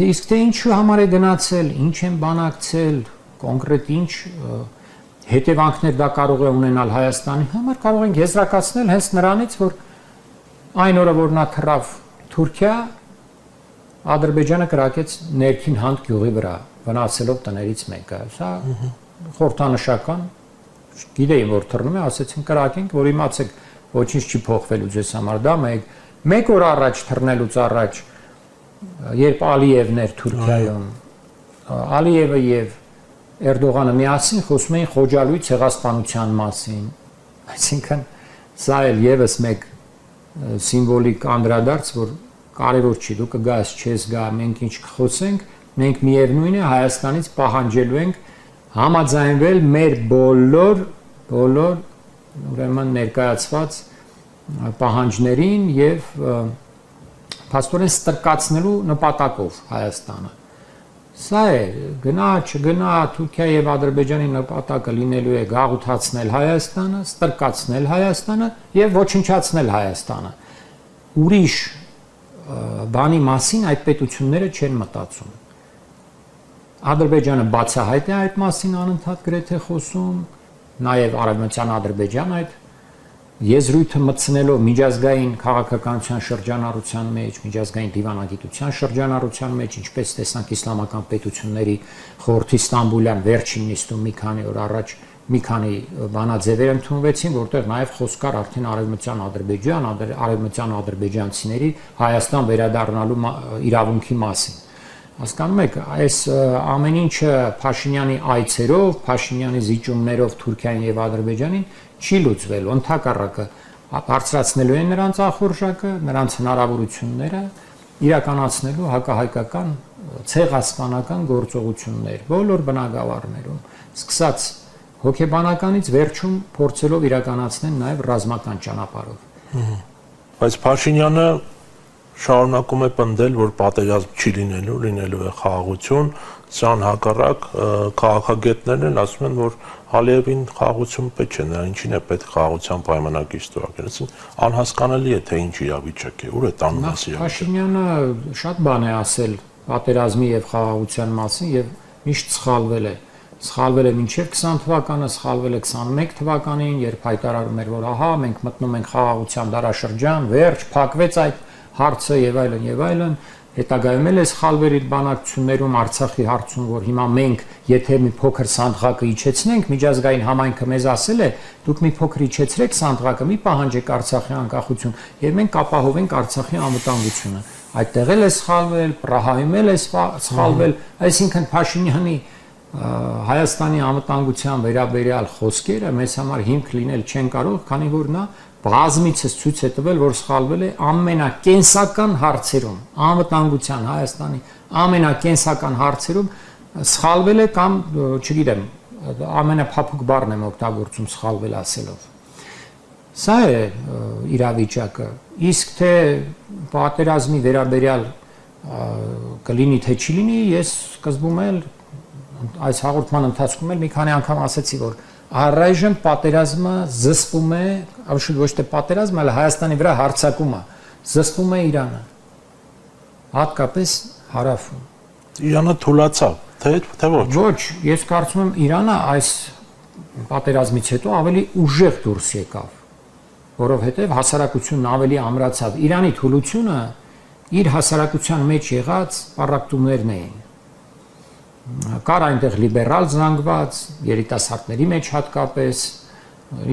Իսկ թե ինչու համար է գնացել, ինչ են բանակցել, կոնկրետ ինչ հետևանքներ դա կարող է ունենալ Հայաստանի համար, կարող ենք եզրակացնել հենց նրանից, որ այն օրը, որ նա թռավ Թուրքիա, Ադրբեջանը կրակեց ներքին հանդ գյուղի վրա, վնասելով տներից մեկը։ Սա խորհրդանշական, գիտեի, որ թռնում է, ասեցին կրակենք, որ իմացեք, ոչինչ չի փոխվելու ձեզ համար, դա մեկ օր առաջ թռնելուց առաջ, երբ Ալիևն էր Թուրքիայում, Ալիևը եւ Էրդողանը միասին խոսում էին Խոջալույի ցեղասպանության մասին, այսինքն սա էլ եւս մեկ սիմվոլիկ անդրադարձ, որ կարևոր չի, դու կգաս, չես գա, մենք ինչ կխոսենք, մենք միևնույն է Հայաստանից պահանջելու ենք համաձայնվել մեր բոլոր ուրեմն ներկայացված պահանջներին եւ փաստորեն ստրկացնելու նպատակով Հայաստանը։ Սա է, գնա, չգնա, Թուրքիա եւ Ադրբեջանի նպատակը լինելու է գաղութացնել Հայաստանը, ստրկացնել Հայաստանը եւ ոչնչացնել Հայաստանը։ Ուրիշ բանի մասին այդ պետությունները չեն մտածում։ Ադրբեջանը բացահայտ է այդ մասին անընդհատ գրեթե խոսում, նաեւ Արևմտյան Ադրբեջանը այդ եզրույթը մտցնելով միջազգային քաղաքականության շրջանառության մեջ, միջազգային դիվանագիտության շրջանառության մեջ, ինչպես տեսանք իսլամական պետությունների խորհրդի Ստամբուլյան վերջին նիստում մի քանի օր առաջ մի քանի բանաձևեր ընդունվեցին, որտեղ նաև խոսք կար արդեն արևմտյան Ադրբեջան, արևմտյան ադրբեջանցիների Հայաստան վերադառնալու իրավունքի մասին։ Հասկանում եք, այս ամեն ինչը Փաշինյանի այցերով, Փաշինյանի զիջումներով Թուրքիային եւ Ադրբեջանին չի լուծվելու, ընդհակառակը բարձրացնելու են նրանց ախորժակը, նրանց հնարավորությունները իրականացնելու հակահայկական ցեղասպանական գործողություններ բոլոր բնակավարներում, սկսած հոգեբանականից վերջում փորձելով իրականացնել նաև ռազմական ճանապարհով։ Բայց Փաշինյանը շարունակում է պնդել, որ պատերազմ չի լինելու է խաղաղություն, սրան հակառակ քաղաքագետներն էլ ասում են, որ Ալիևին խաղաղություն պետք չէ, նրան ինչին է պետք խաղաղության պայմանագիր ստորագրել։ Անհասկանալի է, թե ինչ իրավիճակ է, ուր է տանում այս իրավիճակը։ Փաշինյանը շատ բան է ասել պատերազմի եւ խաղաղության մասին եւ միշտ սխալվել է։ Սխալվել է մինչև 20 թվականը, սխալվել է 21 թվականին, երբ հայտարարում էր, որ ահա մենք մտնում ենք խաղաղության դարաշրջան, վերջ, փակվեց այդ հարցը եւ այլն եւ այլն, հետագայում էլ է սխալվել իր բանակցություններում Արցախի հարցում, որ հիմա մենք եթե մի փոքր սանդղակը իջեցնենք, միջազգային համայնքը մեզ ասել է, դուք մի փոքր իջեցրեք սանդղակը, մի պահանջեք Արցախի անկախություն եւ մենք կապահովենք Արցախի անվտանգությունը։ Այդտեղ էլ է սխալվել, Պրահայում էլ է սխալվել, այսինքն Փաշինյանի Հայաստանի անվտանգության վերաբերյալ խոսքերը մեզ համար հիմք լինել չեն կարող, քանի որ նա բազմիցս ցույց է տվել, որ սխալվել է ամենակենսական հարցերում, անվտանգության Հայաստանի ամենակենսական հարցերում սխալվել է կամ, չգիտեմ, ամենափափուկ բառն եմ օգտագործում սխալվել ասելով։ Սա է իրավիճակը, իսկ թե պատերազմի վերաբերյալ կլինի թե չի լինի, ես սկզբում էլ այս հաղորդման ընթացքում էլ մի քանի անգամ ասացի, որ առայժմ պատերազմը զսպում է, ոչ թե պատերազմը, այլ Հայաստանի վրա հարձակումը զսպում է Իրանը, հատկապես հարավում։ Իրանը թուլացավ, թե ոչ։ Ոչ, ես կարծում եմ Իրանը այս պատերազմից հետո ավելի ուժեղ դուրս եկավ, որովհետև հասարակությունն ավելի ամրացավ։ Իրանի թուլությունը իր հասարակության մեջ եղած պառակտումներն էին։ Կար այնտեղ լիբերալ զանգված, երիտասարդների մեջ հատկապես,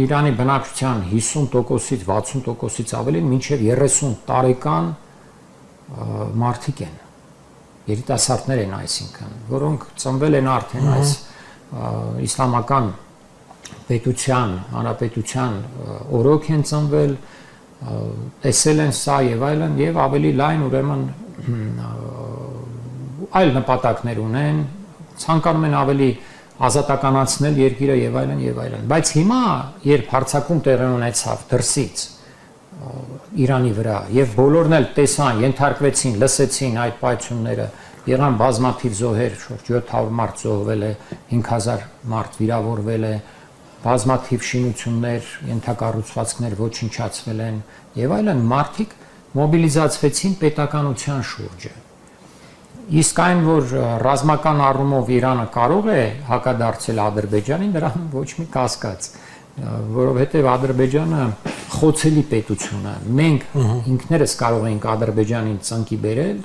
Իրանի բնակչության 50%-ից 60%-ից ավելին մինչև 30 տարեկան մարդիկ են, երիտասարդներ են այսինքն, որոնք ծնվել են արդեն այս իսլամական պետության, հանրապետության օրոք են ծնվել, տեսել են սա եւ այլն եւ ավելի լայն ուրեմն այլ նպատակներ ունեն, ցանկանում են ավելի ազատականացնել երկիրը եւ այլն եւ այլն, բայց հիմա երբ հարձակում տեղի ունեցավ դրսից Իրանի վրա եւ բոլորն էլ տեսան, ենթարկվեցին, լսեցին այդ պայթյունները, եղան բազմաթիվ զոհեր, շուրջ 700 մարդ զոհվել է, 5000 մարդ վիրավորվել է, բազմաթիվ շինություններ, ենթակառուցվածքներ ոչնչացվել են եւ այլն, մարդիկ մոբիլիզացվեցին պետականության շուրջը։ Իսկ այն, որ ռազմական առումով Իրանը կարող է հակադարձել Ադրբեջանին, դրան ոչ մի կասկած, որովհետև Ադրբեջանը խոցելի պետություն է։ Մենք ինքներս կարող ենք Ադրբեջանին ծնկի բերել,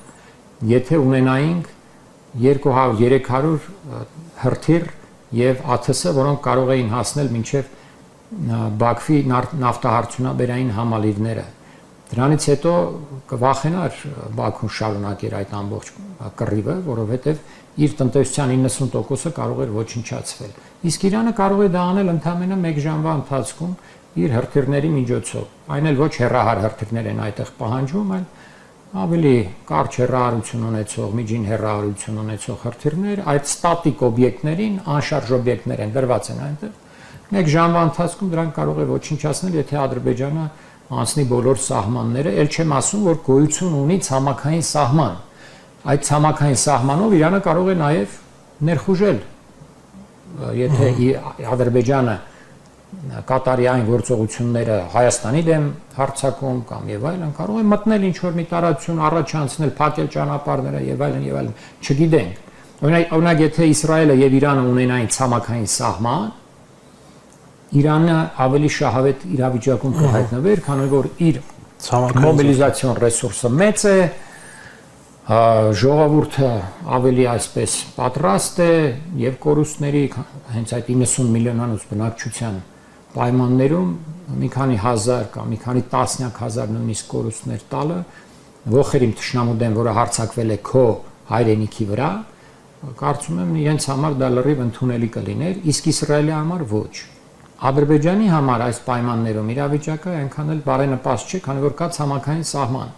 եթե ունենայինք 200-300 հրթիռ եւ ԱԹՍ, որոնք կարող էին հասնել մինչև Բաքվի նավթահարցունաբերային համալիրները։ Դրանից հետո կվախենար Բաքուն շարունակեր այդ ամբողջ կռիվը, որովհետև իր տնտեսության 90%-ը կարող էր ոչնչացվել։ Իսկ Իրանը կարող է դա անել ընդամենը 1 ժամվա ընթացքում իր հրթիռների միջոցով։ Այն էլ ոչ հեռահար հրթիռներ են այդտեղ պահանջում, այլ ավելի կարճ հեռահարություն ունեցող, միջին հեռահարություն ունեցող հրթիռներ, այդ ստատիկ օբյեկտներին, անշարժ օբյեկտներ են դրված են այնտեղ։ 1 ժամվա ընթացքում դրանք կարող է ոչնչացնել, եթե Ադրբեջանը անցնի բոլոր սահմանները, ել չեմ ասում, որ գոյություն ունի ցամաքային սահման։ Այդ ցամաքային սահմանով Իրանը կարող է նաև ներխուժել, եթե Ադրբեջանը կատարի այն գործողությունները Հայաստանի դեմ հարձակում կամ եւ այլն, կարող է մտնել ինչ որ մի տարածություն, առաջանցնել, փակել ճանապարհները եւ այլն, չգիտենք։ Օրինակ, եթե Իսրայելը եւ Իրանը ունենային ցամաքային սահման, Իրանը ավելի շահավետ իրավիճակում կհայտնվեր, քանի որ իր մոբիլիզացիոն ռեսուրսը մեծ է, Ժողովուրդը ավելի այսպես պատրաստ է եւ կորուստների հենց այդ 90 միլիոնանոց բնակչության պայմաններում մի քանի հազար կամ մի քանի տասնյակ հազար նույնիսկ կորուստներ տալը ողերիմ թշնամու դեմ, որը հարձակվել է քո հայրենիքի վրա, կարծում եմ իրենց համար դա լրիվ ընդունելի կլիներ, իսկ Իսրայելի համար ոչ։ Ադրբեջանի համար այս պայմաններում իրավիճակը այնքան էլ բարենպաստ չէ, քանի որ կա ցամաքային սահման։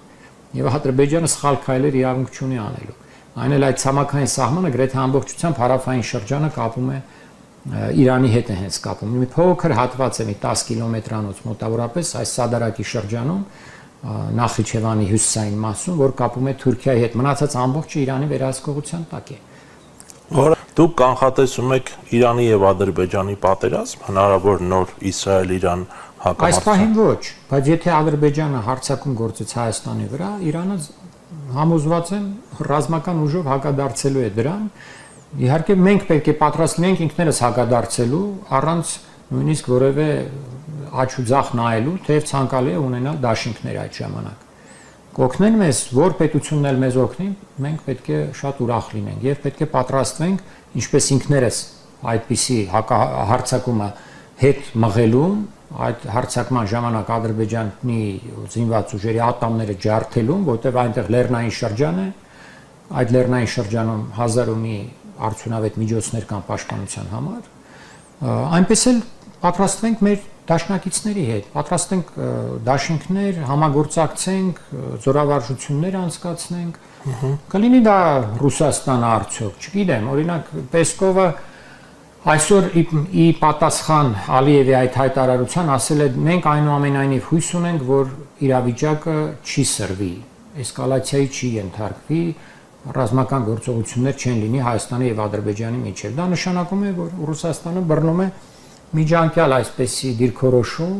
Եվ Ադրբեջանը սխալ քայլեր իրավունք չունի անելու։ Այն էլ այդ ցամաքային սահմանը գրեթե ամբողջությամբ հարավային շրջանը կապում է Իրանի հետ է հենց կապում։ Մի փոքր հատված է, մի 10 կիլոմետրանոց մոտավորապես այս Սադարակի շրջանում, Նախիջևանի հյուսիսային մասում, որ կապում է Թուրքիայի հետ։ Մնացած ամբողջը Իրանի վերահսկողության տակ է։ Որ դուք կանխատեսում եք Իրանի եւ Ադրբեջանի պատերազմ, հնարավոր նոր Իսրայել-Իրան Այս պահին ոչ, բայց եթե Ադրբեջանը հարձակում գործեց Հայաստանի վրա, Իրանը համոզված եմ ռազմական ուժով հակադարձելու է դրան։ Իհարկե մենք պետք է պատրաստ լինենք ինքներս հակադարձելու առանց նույնիսկ որևէ աչու ձախ նայելու, թեև ցանկալի է ունենալ դաշինքներ այդ ժամանակ։ Կօգնեն մեզ, որ պետությունն էլ մեզ օգնի, մենք պետք է շատ ուրախ լինենք եւ պետք է պատրաստվենք, ինչպես ինքներս այդպիսի հակահարձակումը հետ մղելուն, այդ հարձակման ժամանակ Ադրբեջանի զինված ուժերի ատամները ջարդելուն, որտեղ այնտեղ լեռնային շրջան է, այդ լեռնային շրջանում հազար ու մի արդյունավետ միջոցներ կան պաշտպանության համար, այնպես էլ պատրաստվենք մեր դաշնակիցների հետ, պատրաստենք դաշինքներ, համագործակցենք, զորավարժություններ անցկացնենք, կլինի դա Ռուսաստանը արդյոք, չգիտեմ, օրինակ Պեսկովը այսօր ի պատասխան Ալիևի այդ հայտարարության ասել է մենք այնուամենայնիվ հույս ունենք, որ իրավիճակը չի սրվի, էսկալացիայի չի ենթարկվի, ռազմական գործողություններ չեն լինի Հայաստանի եւ Ադրբեջանի միջեւ։ Դա նշանակում է, որ Ռուսաստանը բռնում է միջանկյալ այսպեսի դիրքորոշում,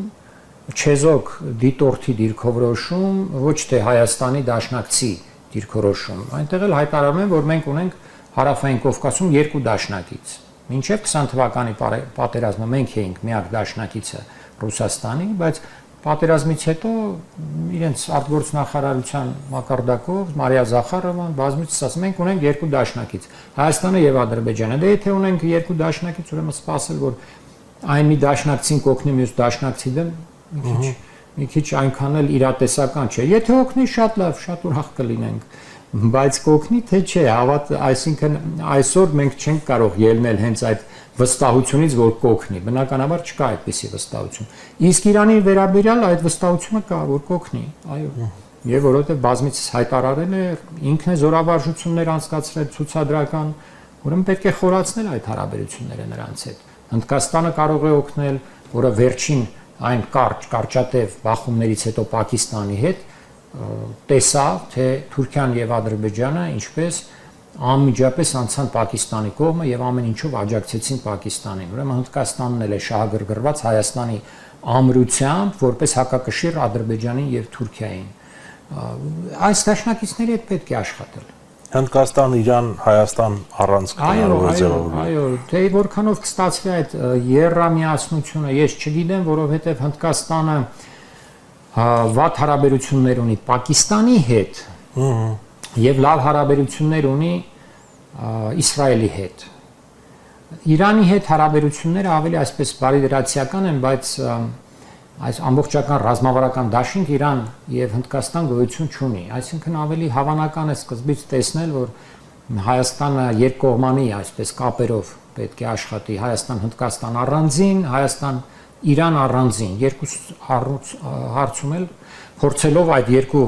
չեզոք դիտորդի դիրքորոշում, ոչ թե Հայաստանի դաշնակցի դիրքորոշում։ Այնտեղ էլ հայտարարում են, որ մենք ունենք Հարավային Կովկասում երկու դաշնակից։ Մինչև 20 թվականի պատերազմը մենք էինք միակ դաշնակիցը Ռուսաստանի, բայց պատերազմից հետո իրենց արտգործնախարարության մակարդակով Մարիա Զախարովան բազմիցս ասում ենք ունենք երկու դաշնակից Հայաստանը եւ Ադրբեջանը։ Դե եթե ունենք երկու դաշնակից, ուրեմն սպասել, որ այն մի դաշնակցին կօգնի մյուս դաշնակցի դեմ մի քիչ այնքան էլ իրատեսական չէ։ Եթե օգնի շատ լավ, շատ ուրախ կլինենք, բայց կօգնի թե չէ, այսինքն այսօր մենք չենք կարող ելնել հենց այդ վստահությունից, որ կօգնի։ Բնականաբար չկա այդպիսի վստահություն։ Իսկ Իրանի վերաբերյալ այդ վստահությունը կա, որ կօգնի, այո։ Եվ որովհետև բազմիցս հայտարարել է, ինքն է զորավարժություններ անցկացրել ցուցադրական, ուրեմն պետք է խորացնել այդ հարաբերությունները նրանց հետ։ Հնդկաստանը կարող է օգնել, որը վերջին այն կարճատև բախումներից հետո Պակիստանի հետ տեսավ, թե Թուրքիան եւ Ադրբեջանը ինչպես անմիջապես անցան Պակիստանի կողմը եւ ամեն ինչով աջակցեցին Պակիստանին։ Ուրեմն Հնդկաստանն էլ է շահագրգռված Հայաստանի ամրությամբ, որպես հակակշիռ Ադրբեջանին եւ Թուրքիային։ Այս դաշնակիցների հետ պետք է աշխատել։ Հնդկաստան, Իրան, Հայաստան առանց կարող է ձևավորել։ Այո, թե որքանով կստացվի այդ երրամիացնությունը, ես չգիտեմ, որովհետեւ Հնդկաստանը վատ հարաբերություններ ունի Պակիստանի հետ եւ լավ հարաբերություններ ունի Իսրայելի հետ։ Իրանի հետ հարաբերությունները ավելի այսպես բարիդրացիական են, բայց այս ամբողջական ռազմավարական դաշինք Իրան եւ Հնդկաստան գոյություն չունի։ Այսինքն ավելի հավանական է սկզբից տեսնել, որ Հայաստանը երկկողմանի այսպես կապերով պետք է աշխատի Հայաստան-Հնդկաստան առանձին, Հայաստան-Իրան առանձին, երկու հարցում էլ փորձելով այդ երկու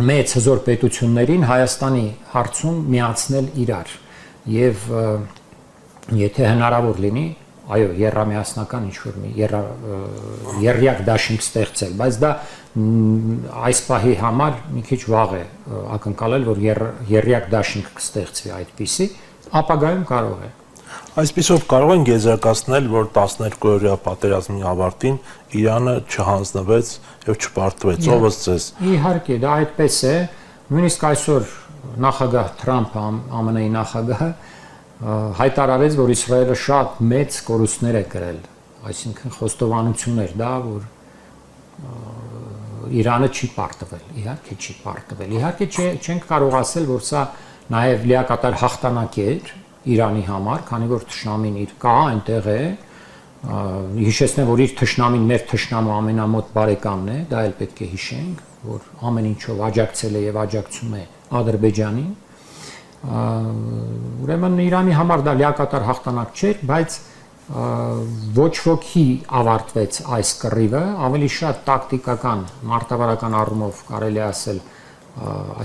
մեծ հզոր պետություններին Հայաստանի հարցում միացնել իրար եւ եթե հնարավոր լինի, այո, երրամիասնական ինչ-որ մի երրյակ դաշինք ստեղծել, բայց դա այս պահի համար մի քիչ վաղ է ակնկալել, որ երրյակ դաշինք կստեղծվի այդպիսի, ապագայում կարող է։ Այսպիսով կարող են եզրակացնել, որ 12-օրյա պատերազմի ավարտին Իրանը չհանձնվեց եւ չպարտվեց, ով ըստ ձեզ։ Իհարկե, դա այդպես է, նույնիսկ այսօր նախագահ Թրամփը, ԱՄՆ-ի նախագահը հայտարարեց, որ Իսրայելը շատ մեծ կորուստներ է կրել, այսինքն խոստովանություններ դա, որ Իրանը չի պարտվել, իհարկե չի պարտվել։ Իհարկե չենք կարող ասել, որ սա նաև լիակատար հաղթանակ էր Իրանի համար, քանի որ թշնամին իր կա այնտեղ է, հիշեցնեմ, որ իր թշնամին մեր թշնամու ամենամոտ բարեկամն է, դա էլ պետք է հիշենք, որ ամեն ինչով աջակցել է եւ աջակցում է Ադրբեջանին։ Ուրեմն Իրանի համար դա լիակատար հաղթանակ չէր, բայց ոչ ոքի ավարտվեց այս կռիվը, ավելի շատ տակտիկական, մարտավարական առումով կարելի ասել,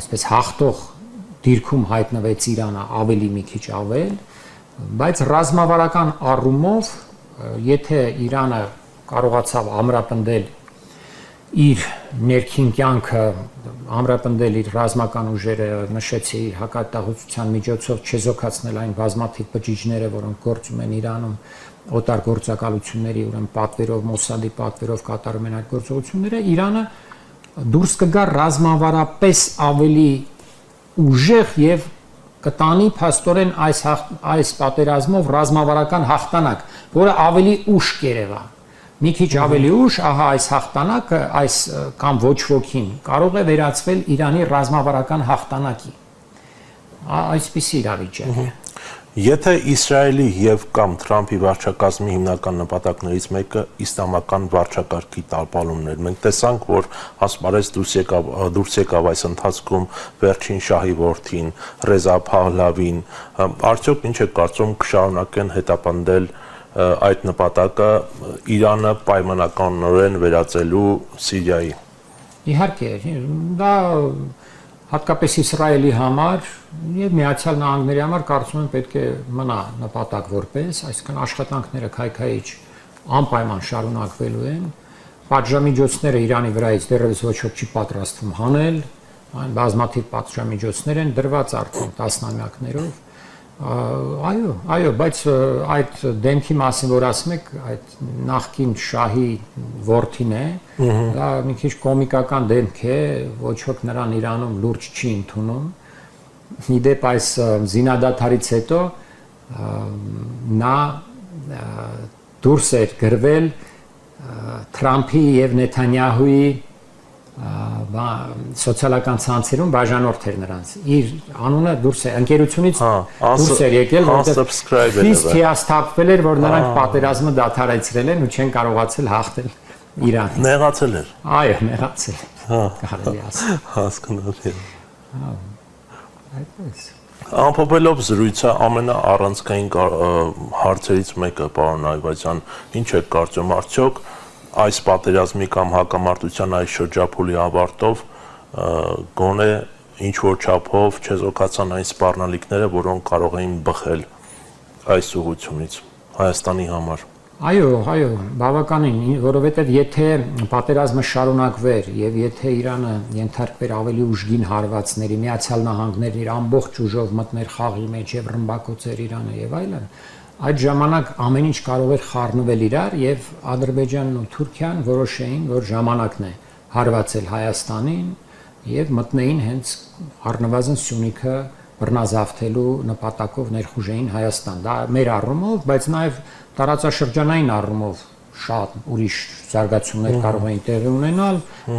այսպես հաղթող դիրքում հայտնվեց Իրանը ավելի մի քիչ ավել, բայց ռազմավարական առումով, եթե Իրանը կարողացավ ամրապնդել իր ներքին կյանքը, ամրապնդել իր ռազմական ուժերը, նշեցի հակատաղությունության միջոցով չեզոքացնել այն բազմաթիվ բջիջները, որոնք գործում են Իրանում, օտար գործակալությունների, ուրեմն պատվերով, Մոսադի պատվերով կատարում են այդ գործողությունները, Իրանը դուրս կգա ռազմավարապես ավելի ուժեղ եւ կտանի փաստորեն այս պատերազմով ռազմավարական հաղթանակ, որը ավելի ուշ կերևա։ Մի քիչ ավելի ուշ, ահա այս հաղթանակը, այս կամ ոչ ոքին կարող է վերածվել Իրանի ռազմավարական հաղթանակի։ Այսպիսի իրավիճակ է։ Եթե Իսրայելի եւ կամ Թրամփի վարչակազմի հիմնական նպատակներից մեկը իսլամական վարչակարգի տապալումն էր, մենք տեսանք, որ ասպարեզ դուրս եկավ այս ընթացքում վերջին շահի որդին, Ռեզա Փահլավին, արդյոք ինչ է կարծում կշարունակեն հետապնդել այդ նպատակը Իրանը պայմանականորեն վերածելու Սիրիայի։ Իհարկե, դա հատկապես Իսրայելի համար եւ Միացյալ Նահանգների համար կարծում եմ պետք է մնա նպատակ որպես, այսինքն աշխատանքները քայքայիչ անպայման շարունակվելու են, պատժամիջոցները Իրանի վրայից դեռևս ոչ ոք չի պատրաստվում հանել, այն բազմաթիվ պատժամիջոցներ են դրված արդեն տասնամյակներով։ Այո, բայց այդ դեմքի մասին, որ ասում եք, այդ նախկին շահի որդին է, դա մի քիչ կոմիկական դեմք է, ոչ ոք նրան Իրանում լուրջ չի ընդունում։ Իդեպ այս զինադադարից հետո նա դուրս էր գրվել Թրամփի եւ Նեթանյահուի սոցիալական ցանցերում բաժանորդ էր նրանց։ Իր անունը դուրս է ընկերությունից դուրս էր եկել, որտեղ իսկ հիասթափվել էր, որ նրանք պատերազմը դադարեցրել են ու չեն կարողացել հաղթել Իրան։ Նեղացել էր։ Այո, նեղացել։ Կարելի ասել։ Հասկանալի է։ Այդպես։ Ամփոփելով զրույցը ամենաառանցքային հարցերից մեկը, պարոն Այվազյան, ինչ է կարծում, արդյոք այս պատերազմի կամ հակամարտության այս շրջափուլի ավարտով գոնե ինչ որ չափով չեզոքացան այն սպառնալիքները, որոնք կարող էին բխել այս ուղղությունից Հայաստանի համար։ Այո, բավականին, որովհետև եթե պատերազմը շարունակվեր եւ եթե Իրանը ենթարկվեր ավելի ուժգին հարվածների, Միացյալ Նահանգներն իր ամբողջ ուժով մտներ խաղի մեջ եւ ռմբակոծեր Իրանը եւ այլն, այդ ժամանակ ամեն ինչ կարող էր խառնվել իրար եւ Ադրբեջանն ու Թուրքիան որոշեին, որ ժամանակն է հարվածել Հայաստանին եւ մտնեին հենց առնվազն Սյունիքը բռնազավթելու նպատակով ներխուժեին Հայաստան։ Դա մեր առումով, բայց նաեւ տարածաշրջանային առումով շատ ուրիշ զարգացումներ կարող էին տեղի ունենալ,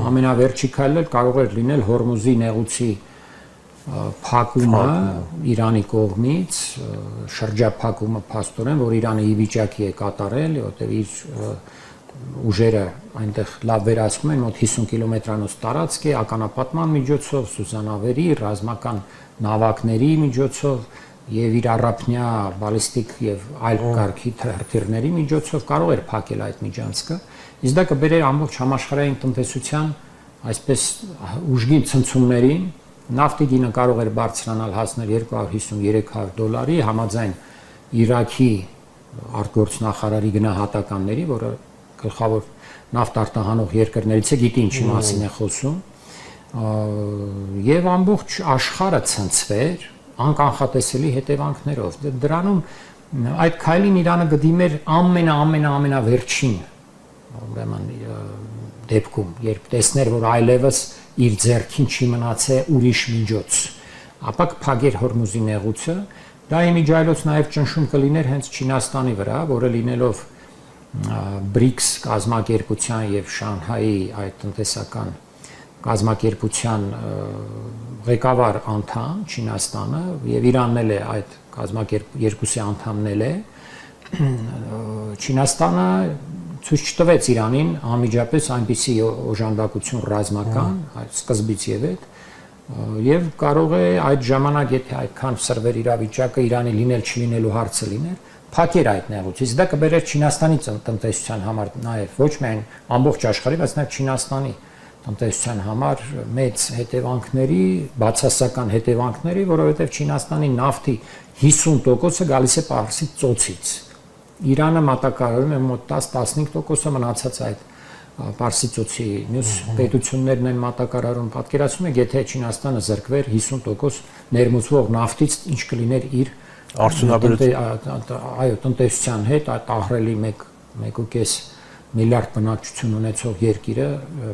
ամենավերջի քայլը կարող էր լինել Հորմուզի նեղուցի փակումը Իրանի կողմից, շրջափակումը փաստորեն, որ Իրանը ի վիճակի է կատարել, որտեղ իր ուժերը այնտեղ լավ վերահսկում են, մոտ 50 կիլոմետրանոց տարածք է, ականապատման միջոցով, սուզանավերի, ռազմական նավակների միջոցով եւ իր առափնյա բալիստիկ եւ այլ կարգի հրթիռների միջոցով կարող էր փակել այդ միջանցքը, իսկ դա կբերեր ամբողջ համաշխարհային տնտեսության այսպես ուժգին ցնցումներին, նավթի գինը կարող էր բարձրանալ հասնել $250-300, համաձայն Իրաքի արտգործնախարարի գնահատականների, որը գլխավոր նավթ արտահանող երկրներից է, գիտի ինչի մասին է խոսում, եւ ամբողջ աշխարհը ցնցվեր անկանխատեսելի հետևանքներով։ Դրանում այդ քայլին Իրանը գդիմեր ամենավերջին, ուրեմն դեպքում, երբ տեսներ, որ այլևս իր ձեռքին չի մնացել ուրիշ միջոց, ապա կփակեր Հորմուզի նեղուցը, դա իմիջայլոց նաև ճնշում կլիներ հենց Չինաստանի վրա, որը լինելով BRICS կազմակերպության եւ Շանհայի այդ տնտեսական կազմակերպության ղեկավար անդամ Չինաստանը եւ Իրանն էլ է այդ կազմակերպության անդամն է Չինաստանը ցույց չտվեց Իրանին անմիջապես այնպիսի օժանդակություն ռազմական այդ սկզբից եւ կարող է այդ ժամանակ եթե այդքան սրվեր իրավիճակը Իրանի լինել չլինելու հարցը լիներ փակեր այդ նեղուցից դա կբերեր Չինաստանի տնտեսության համար նաեւ ոչ միայն ամբողջ աշխարհի բայց նաեւ Չինաստանի տնտեսության համար մեծ հետևանքների բացասական հետևանքների որովհետեւ Չինաստանի նավթի 50%-ը գալիս է Պարսից ծոցից Իրանը մատակարարում է մոտ 10-15%-ը մնացած այդ Պարսից ծոցի մյուս պետություններն են մատակարարում պատկերացնում եք եթե Չինաստանը զրկվեր 50% ներմուծվող նավթից ինչ կլիներ իր այո տնտեսության հետ այդ ահռելի 1.5 միլիարդ բնակչություն ունեցող երկիրը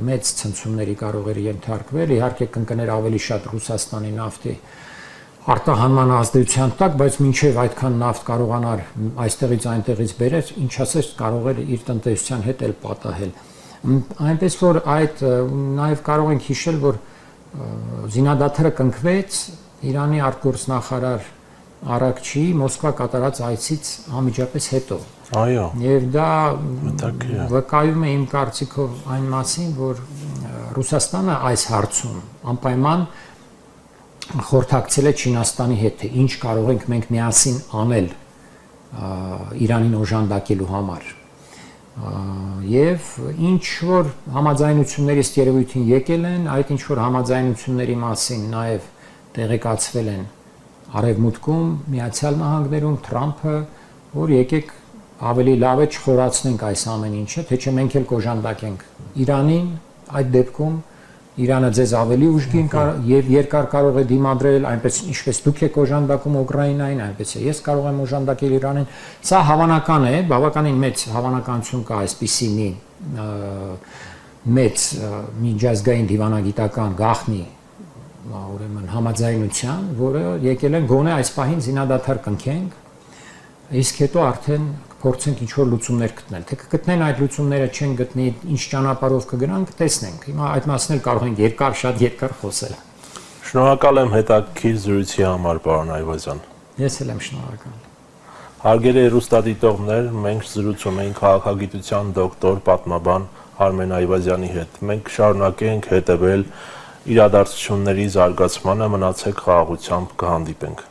մեծ ցնցումների կարող էր ենթարկվել իհարկե կընկներ ավելի շատ Ռուսաստանի նավթի արտահանման ազդեցության տակ, բայց մինչև այդքան նավթ կարողանար այստեղից այնտեղից բերել, ինչ ասես կարող էր իր տնտեսության հետ էլ պատահել։ Այնպես որ այդ նաև կարող ենք հիշել, որ զինադադարը կնքվեց Իրանի արտգործնախարար Արաքչիի Մոսկվա կատարած այցից անմիջապես հետո։ Այո։ Եվ դա վկայում է իմ կարծիքով այն մասին, որ Ռուսաստանը այս հարցում անպայման խորհրդակցել է Չինաստանի հետ, ինչ կարող ենք մենք միասին անել Իրանին օժանդակելու համար։ Եվ ինչ որ համաձայնություններից երևույթին եկել են, այդ ինչ որ համաձայնությունների մասին նաև տեղեկացվել են Արևմուտքում, Միացյալ Նահանգներում, Թրամփը, որ եկեք ավելի լավ է չխորացնենք այս ամեն ինչը, թե չէ մենք էլ կօժանդակենք Իրանին, այդ դեպքում Իրանը ձեզ ավելի ուժգին եւ երկար կարող է դիմադրել, այնպես ինչպես դուք եք օժանդակում Ուկրաինային, այնպես է ես կարող եմ օժանդակել Իրանին։ Սա հավանական է, բավականին մեծ հավանականություն կա այսպիսի մի մեծ միջազգային դիվանագիտական գաղտնի ուրեմն համաձայնության, որը եկել են գոնե այս պահին զինադադար կնքենք, իսկ հետո արդեն փորձենք ինչ-որ լուծումներ գտնել։ Թե կգտնեն այդ լուծումները չեն գտնի, ինչ ճանապարհով կգնան, կտեսնենք։ Հիմա այդ մասն էլ կարող ենք շատ երկար խոսել։ Շնորհակալ եմ հետաքրքիր զրույցի համար, պարոն Այվազյան։ Ես էլ եմ շնորհակալ։ Հարգելի հեռուստադիտողներ, մենք զրուցում էինք քաղաքագիտության դոկտոր պատմաբան Արմեն Այվազյանի հետ։ Մենք շարունակենք հետևել իրադարձությունների զարգացմանը, մնացեք խաղաղությամբ, կհանդիպենք։